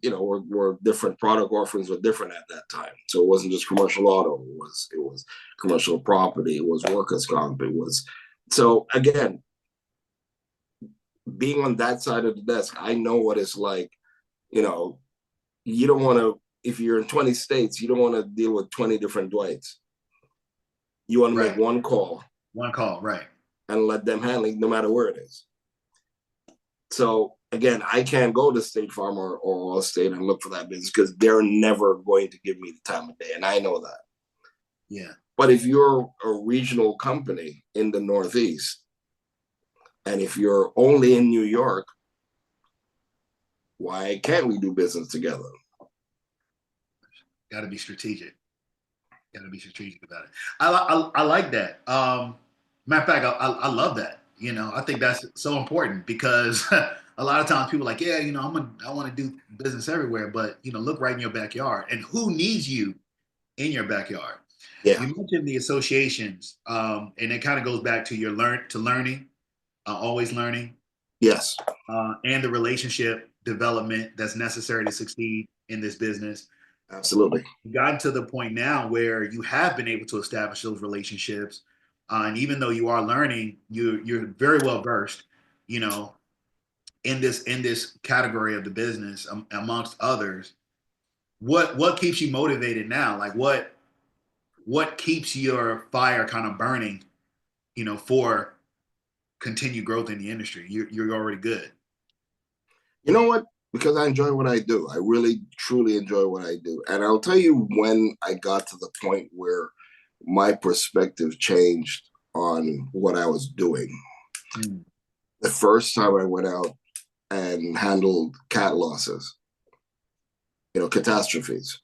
different. Product offerings were different at that time. So it wasn't just commercial auto. It was commercial property. It was workers' comp. So again, being on that side of the desk, I know what it's like. You don't want to, if you're in 20 states, you don't want to deal with 20 different Dwights. You want to make one call. One call, right. And let them handle it no matter where it is. So again, I can't go to State Farm or Allstate and look for that business because they're never going to give me the time of day. And I know that. Yeah. But if you're a regional company in the Northeast, and if you're only in New York, why can't we do business together? Got to be strategic. Got to be strategic about it. I like that. Matter of fact, I love that. I think that's so important because a lot of times people are like, yeah, I want to do business everywhere, but look right in your backyard. And who needs you in your backyard? Yeah. You mentioned the associations, and it kind of goes back to your learning, always learning. Yes. And the relationship development that's necessary to succeed in this business. Absolutely. You've gotten to the point now where you have been able to establish those relationships. And even though you are learning, you're very well versed, in this category of the business, amongst others. What keeps you motivated now? Like what keeps your fire kind of burning, for continued growth in the industry? You're already good. You know what? Because I enjoy what I do. I really, truly enjoy what I do. And I'll tell you when I got to the point where my perspective changed on what I was doing. Mm. The first time I went out and handled cat losses, catastrophes.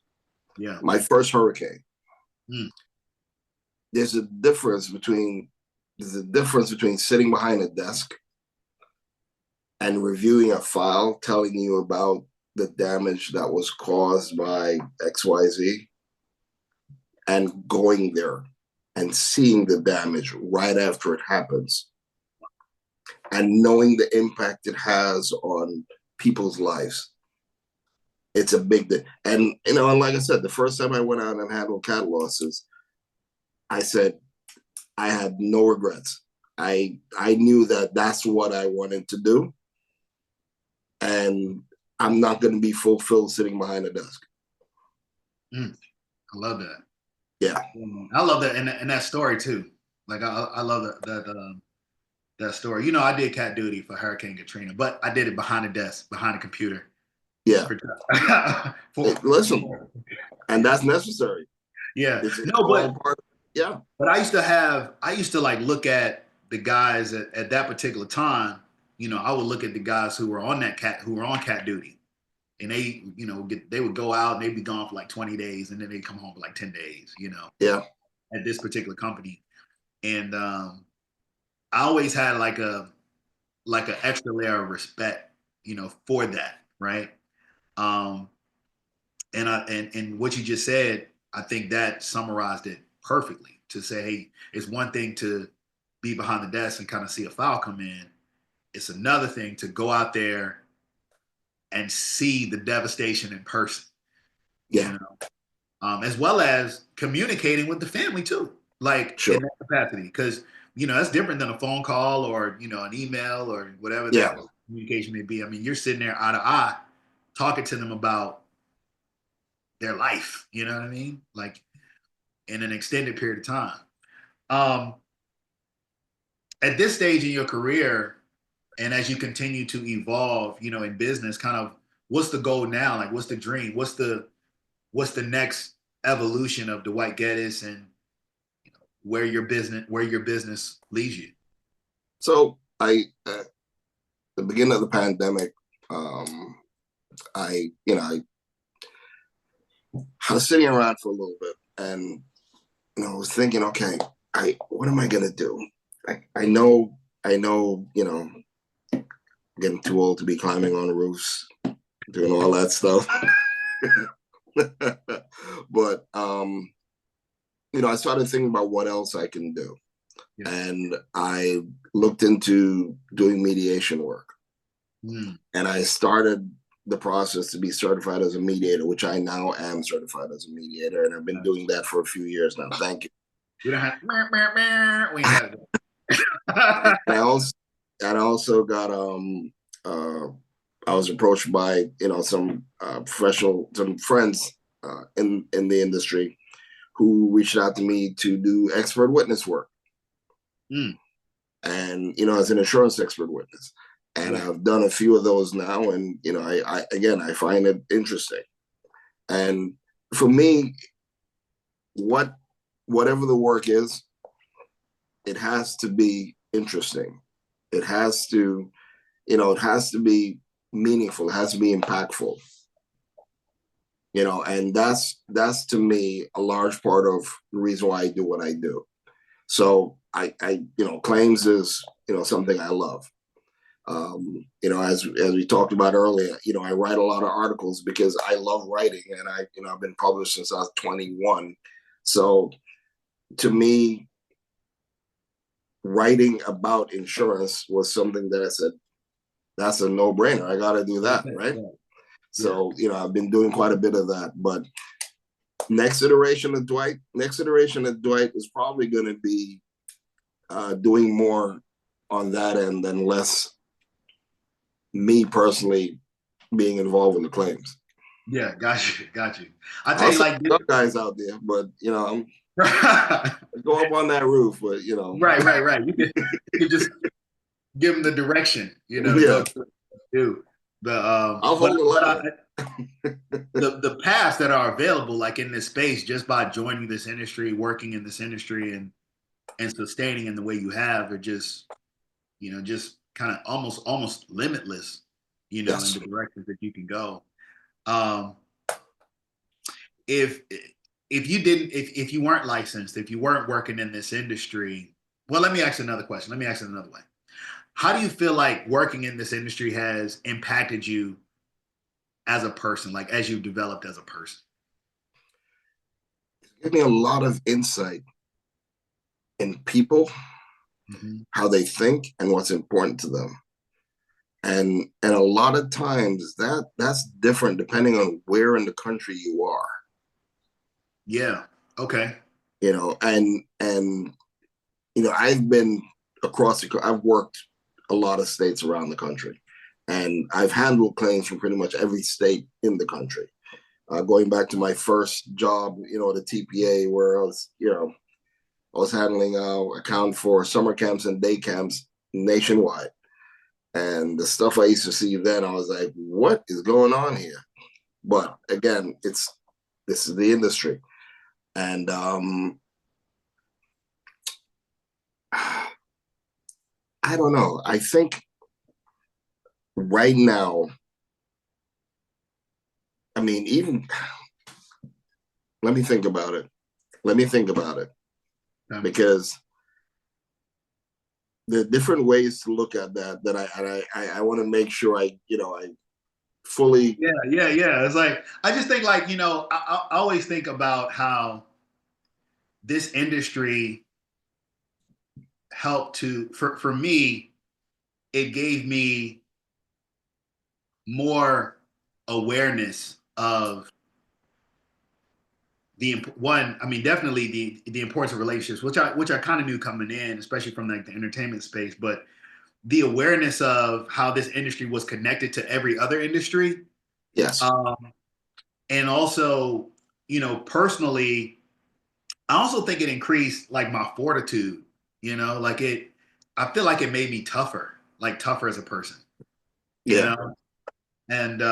Yeah. My first hurricane. Mm. There's a difference between sitting behind a desk and reviewing a file telling you about the damage that was caused by XYZ and going there and seeing the damage right after it happens and knowing the impact it has on people's lives. It's a big thing. And, and like I said, the first time I went out and handled cat losses, I said, I had no regrets. I knew that that's what I wanted to do. And I'm not going to be fulfilled sitting behind a desk. I love that. Yeah. I love that. And that story too. Like I love that story. I did cat duty for Hurricane Katrina, but I did it behind a desk, behind a computer. Yeah. Listen, and that's necessary. Yeah. Yeah. But I used to like look at the guys at that particular time. I would look at the guys who were on cat duty, and they, they would go out and they'd be gone for like 20 days, and then they'd come home for like 10 days. Yeah. At this particular company, and I always had like an extra layer of respect, for that, right? And what you just said, I think that summarized it perfectly. To say, hey, it's one thing to be behind the desk and kind of see a file come in. It's another thing to go out there and see the devastation in person. Yeah. As well as communicating with the family too, like sure. in that capacity, because that's different than a phone call or an email or whatever that communication may be. I mean, you're sitting there eye to eye, talking to them about their life. You know what I mean? Like in an extended period of time. At this stage in your career, and as you continue to evolve, in business, kind of what's the goal now? Like, what's the dream? What's the next evolution of Dwight Geddes and where your business leads you? So the beginning of the pandemic, I was sitting around for a little bit, and I was thinking, okay, what am I gonna do? I know, getting too old to be climbing on roofs, doing all that stuff. But I started thinking about what else I can do. Yeah. And I looked into doing mediation work. Mm. And I started the process to be certified as a mediator, which I now am certified as a mediator. And I've been doing that for a few years now. Thank you. We don't have. We ain't got And it. I also got uh I was approached by some some friends in the industry who reached out to me to do expert witness work, Mm. and as an insurance expert witness. And Yeah. I've done a few of those now, and I find it interesting. And for me, whatever the work is, it has to be interesting. It has to, it has to be meaningful. It has to be impactful. And that's to me a large part of the reason why I do what I do. So claims is something I love. As we talked about earlier, I write a lot of articles because I love writing, and I've been published since I was 21. So to me, writing about insurance was something that I said, that's a no-brainer. I got to do that, right? Yeah. So, I've been doing quite a bit of that. But next iteration of Dwight is probably going to be doing more on that end than less me personally being involved in the claims. Yeah, got you, got you. I I tell you, also like, some guys out there, but I'm right, go up on that roof, but right. You can just give them the direction, to go yeah, to do the I'll hold the ladder. the paths that are available, like in this space, just by joining this industry, working in this industry, and sustaining in the way you have, are just kind of almost limitless, in Yes. the directions that you can go. Um, if if you didn't if you weren't licensed, if you weren't working in this industry, well, let me ask you another question. Let me ask it another way. How do you feel like working in this industry has impacted you as a person, like as you've developed as a person? Give me a lot of insight in people, Mm-hmm. how they think, and what's important to them. And a lot of times that's different depending on where in the country you are. Yeah. Okay. And I've been I've worked a lot of states around the country, and I've handled claims from pretty much every state in the country. Going back to my first job, the TPA, where I was handling account for summer camps and day camps nationwide. And the stuff I used to see then, I was like, what is going on here? But again, this is the industry. And I don't know. I think right now, I mean, even let me think about it. Let me think about it. Yeah. Because there are different ways to look at that I want to make sure I fully. Yeah. It's like, I just think, like, I always think about how this industry helped for me, it gave me more awareness of I mean, definitely the importance of relationships, which I kind of knew coming in, especially from like the entertainment space, but the awareness of how this industry was connected to every other industry. Yes. Um, and also, personally, I also think it increased like my fortitude, like I feel like it made me tougher, like tougher as a person, you Yeah. know? And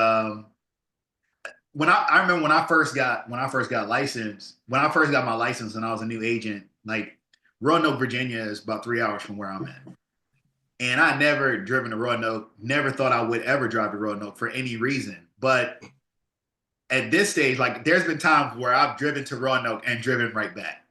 I remember when I first got licensed, when I first got my license and I was a new agent, like Roanoke, Virginia is about 3 hours from where I'm at. And I never driven to Roanoke, never thought I would ever drive to Roanoke for any reason. But at this stage, like there's been times where I've driven to Roanoke and driven right back.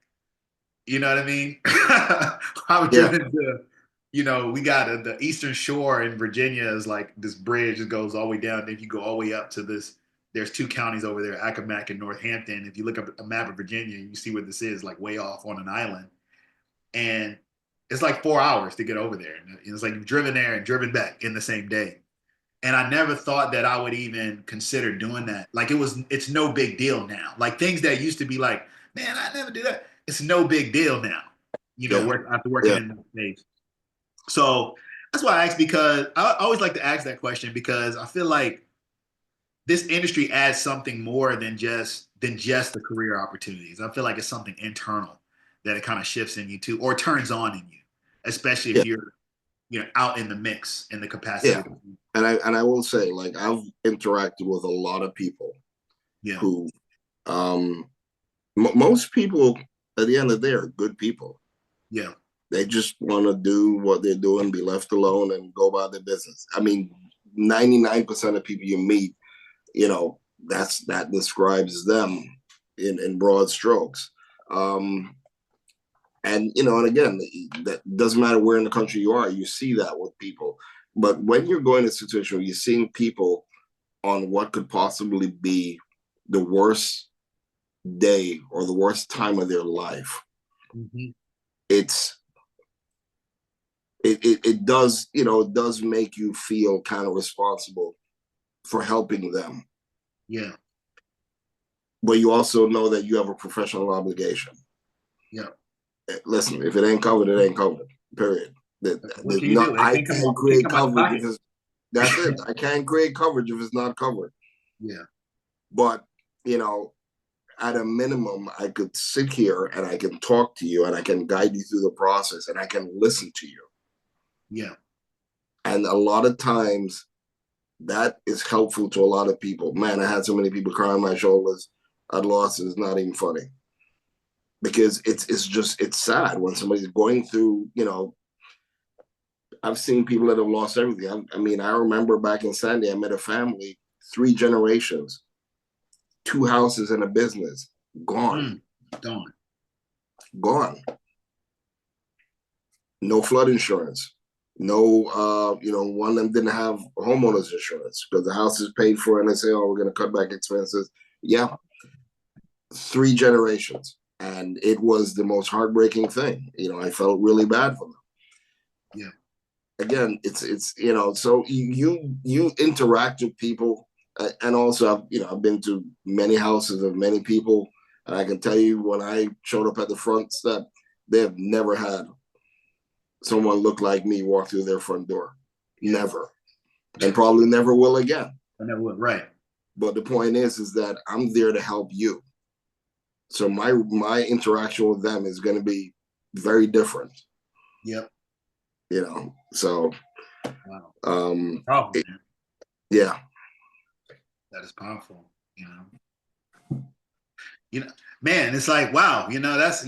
You know what I mean? I've Yeah. driven to, we got the Eastern Shore in Virginia is like this bridge that goes all the way down. Then you go all the way up to this. There's two counties over there, Accomack and Northampton. If you look up a map of Virginia, you see where this is, like way off on an island. And it's like 4 hours to get over there. And it's like you've driven there and driven back in the same day. And I never thought that I would even consider doing that. Like it's no big deal now. Like things that used to be like, man, I never do that. It's no big deal now. Yeah. After working Yeah. in the space. So that's why I asked, because I always like to ask that question, because I feel like this industry adds something more than just the career opportunities. I feel like it's something internal that it kind of shifts in you too, or turns on in you, especially if Yeah. you're out in the mix in the capacity. Yeah. And I will say, like, I've interacted with a lot of people Yeah. who, most people at the end of the day are good people. Yeah. They just want to do what they're doing, be left alone, and go about their business. I mean, 99% of people you meet, that describes them in broad strokes. And again, that doesn't matter where in the country you are, you see that with people. But when you're going to a situation where you're seeing people on what could possibly be the worst day or the worst time of their life, Mm-hmm. it does make you feel kind of responsible for helping them. Yeah. But you also know that you have a professional obligation. Yeah. Listen, if it ain't covered, it ain't covered. Period. What There's can you do? I Anything can't can create come out of coverage pocket. if it's that's it. I can't create coverage if it's not covered. Yeah. But at a minimum, I could sit here and I can talk to you and I can guide you through the process and I can listen to you. Yeah. And a lot of times that is helpful to a lot of people. Man, I had so many people crying my shoulders at losses. It's not even funny. Because it's sad when somebody's going through, I've seen people that have lost everything. I mean, I remember back in Sandy, I met a family, 3 generations, 2 houses and a business, gone, Gone. gone. No flood insurance. No, one of them didn't have homeowners insurance because the house is paid for and they say, oh, we're going to cut back expenses. Yeah. 3 generations. And it was the most heartbreaking thing. I felt really bad for them. Yeah. Again, it's so you interact with people, and also I've been to many houses of many people, and I can tell you when I showed up at the front step, they have never had someone look like me walk through their front door. Yeah. Never, and probably never will again. I never will. Right. But the point is that I'm there to help you. So my interaction with them is going to be very different. Yep. So wow. Powerful, yeah, that is powerful. Man, it's like, wow, that's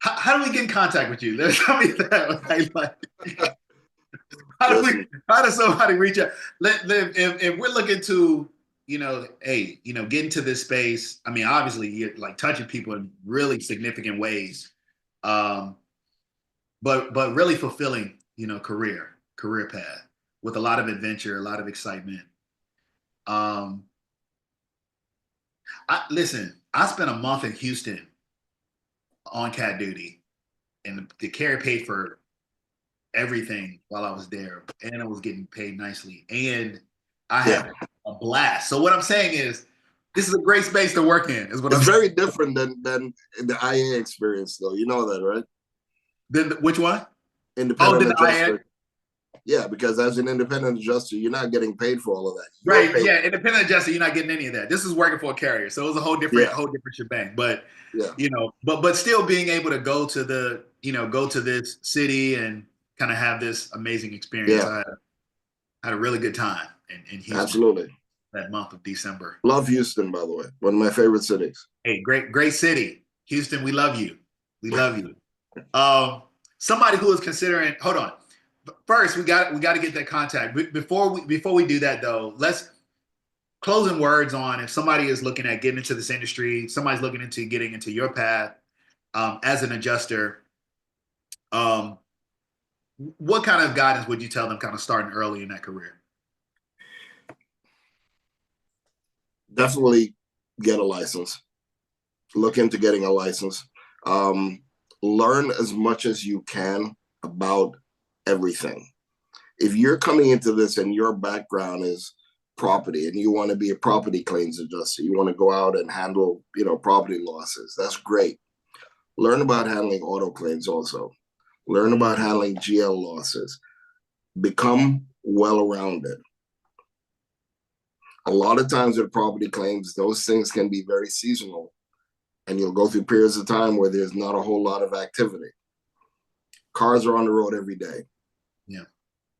how do we get in contact with you? Tell me that. Like, how does somebody reach out? If we're looking to get into this space, I mean, obviously you're like touching people in really significant ways, but really fulfilling, career path with a lot of adventure, a lot of excitement. Listen, I spent a month in Houston on cat duty, and the carrier paid for everything while I was there, and I was getting paid nicely, and I had a blast. So what I'm saying is, this is a great space to work in. Is what it's I'm very saying. different than the IA experience, though. You know that, right? Then which one? Independent adjuster. IA? Yeah, because as an independent adjuster, you're not getting paid for all of that. Right. Yeah. Independent adjuster, you're not getting any of that. This is working for a carrier. So it was a whole different shebang. But but still being able to go to this city and kind of have this amazing experience. Yeah. I had a really good time in Houston. Absolutely. That month of December. Love Houston, by the way. One of my favorite cities. Hey, great city. Houston, we love you. We love you. Somebody who is considering, hold on. First, we got to get that contact. Before we do that though, let's closing words on if somebody is looking at getting into this industry, somebody's looking into getting into your path. as an adjuster, um, what kind of guidance would you tell them kind of starting early in that career? Definitely get a license. Look into getting a license. Um, Learn as much as you can about everything. If you're coming into this and your background is property and you want to be a property claims adjuster, you want to go out and handle, property losses, that's great. Learn about handling auto claims also. Learn about handling GL losses. Become well-rounded. A lot of times with property claims, those things can be very seasonal, and you'll go through periods of time where there's not a whole lot of activity. Cars are on the road every day. Yeah.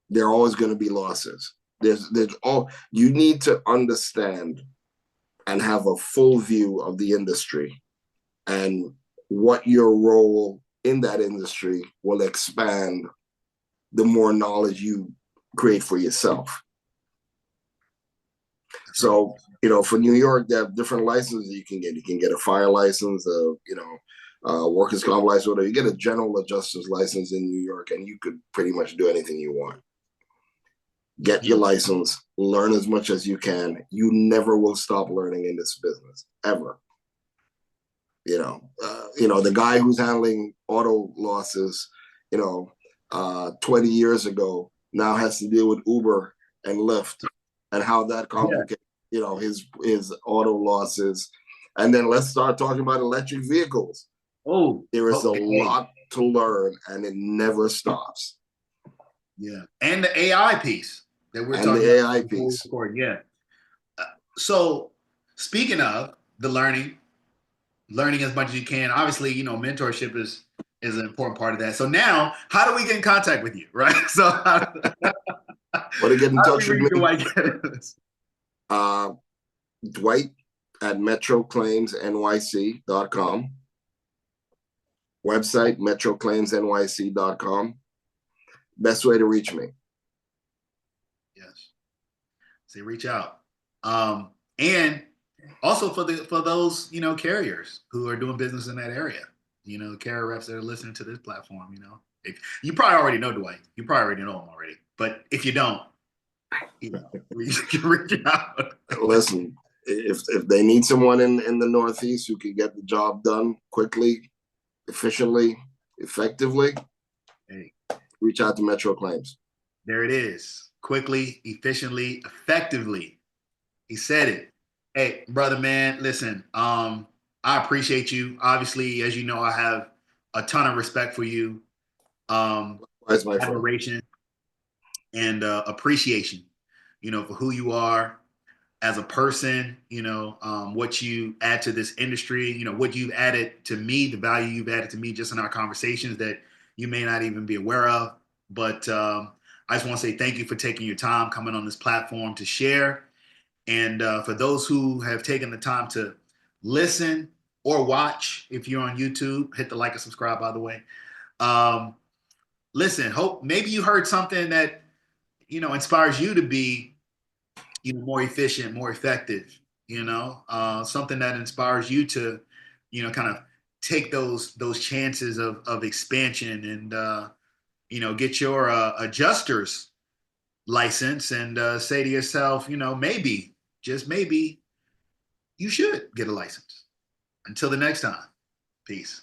There are always going to be losses. You need to understand and have a full view of the industry and what your role in that industry will expand the more knowledge you create for yourself. So, for New York, they have different licenses you can get. You can get a fire license, workers' comp license, whatever. You get a general adjuster's license in New York, and you could pretty much do anything you want. Get your license, learn as much as you can. You never will stop learning in this business, ever. The guy who's handling auto losses, 20 years ago now has to deal with Uber and Lyft and how that complicates, his auto losses. And then let's start talking about electric vehicles. There is a lot to learn, and it never stops. Yeah, and the AI piece that we're talking about. And the AI piece. Yeah. So speaking of the learning as much as you can, obviously, mentorship is an important part of that. So now, how do we get in contact with you, right? So what to get in touch with me? Dwight Geddes? Dwight at metroclaimsnyc.com. Website, metroclaimsnyc.com. Best way to reach me. Yes. Say reach out. And also for those, carriers who are doing business in that area, carrier reps that are listening to this platform, if you probably already know Dwight, you probably already know him already. But if you don't, reach out. Listen, if they need someone in the Northeast who can get the job done quickly, efficiently, effectively, reach out to Metro Claims. There it is. Quickly, efficiently, effectively. He said it. Hey, brother, man, listen, I appreciate you. Obviously, as you know, I have a ton of respect for you. Admiration and appreciation, for who you are as a person, what you add to this industry, what you've added to me, the value you've added to me just in our conversations that you may not even be aware of. But I just want to say thank you for taking your time coming on this platform to share. And for those who have taken the time to listen or watch, if you're on YouTube, hit the like and subscribe, by the way. Listen, hope maybe you heard something that, inspires you to be more efficient, more effective, something that inspires you to, kind of take those chances of expansion and, get your adjuster's license and say to yourself, maybe, just maybe, you should get a license. Until the next time, peace.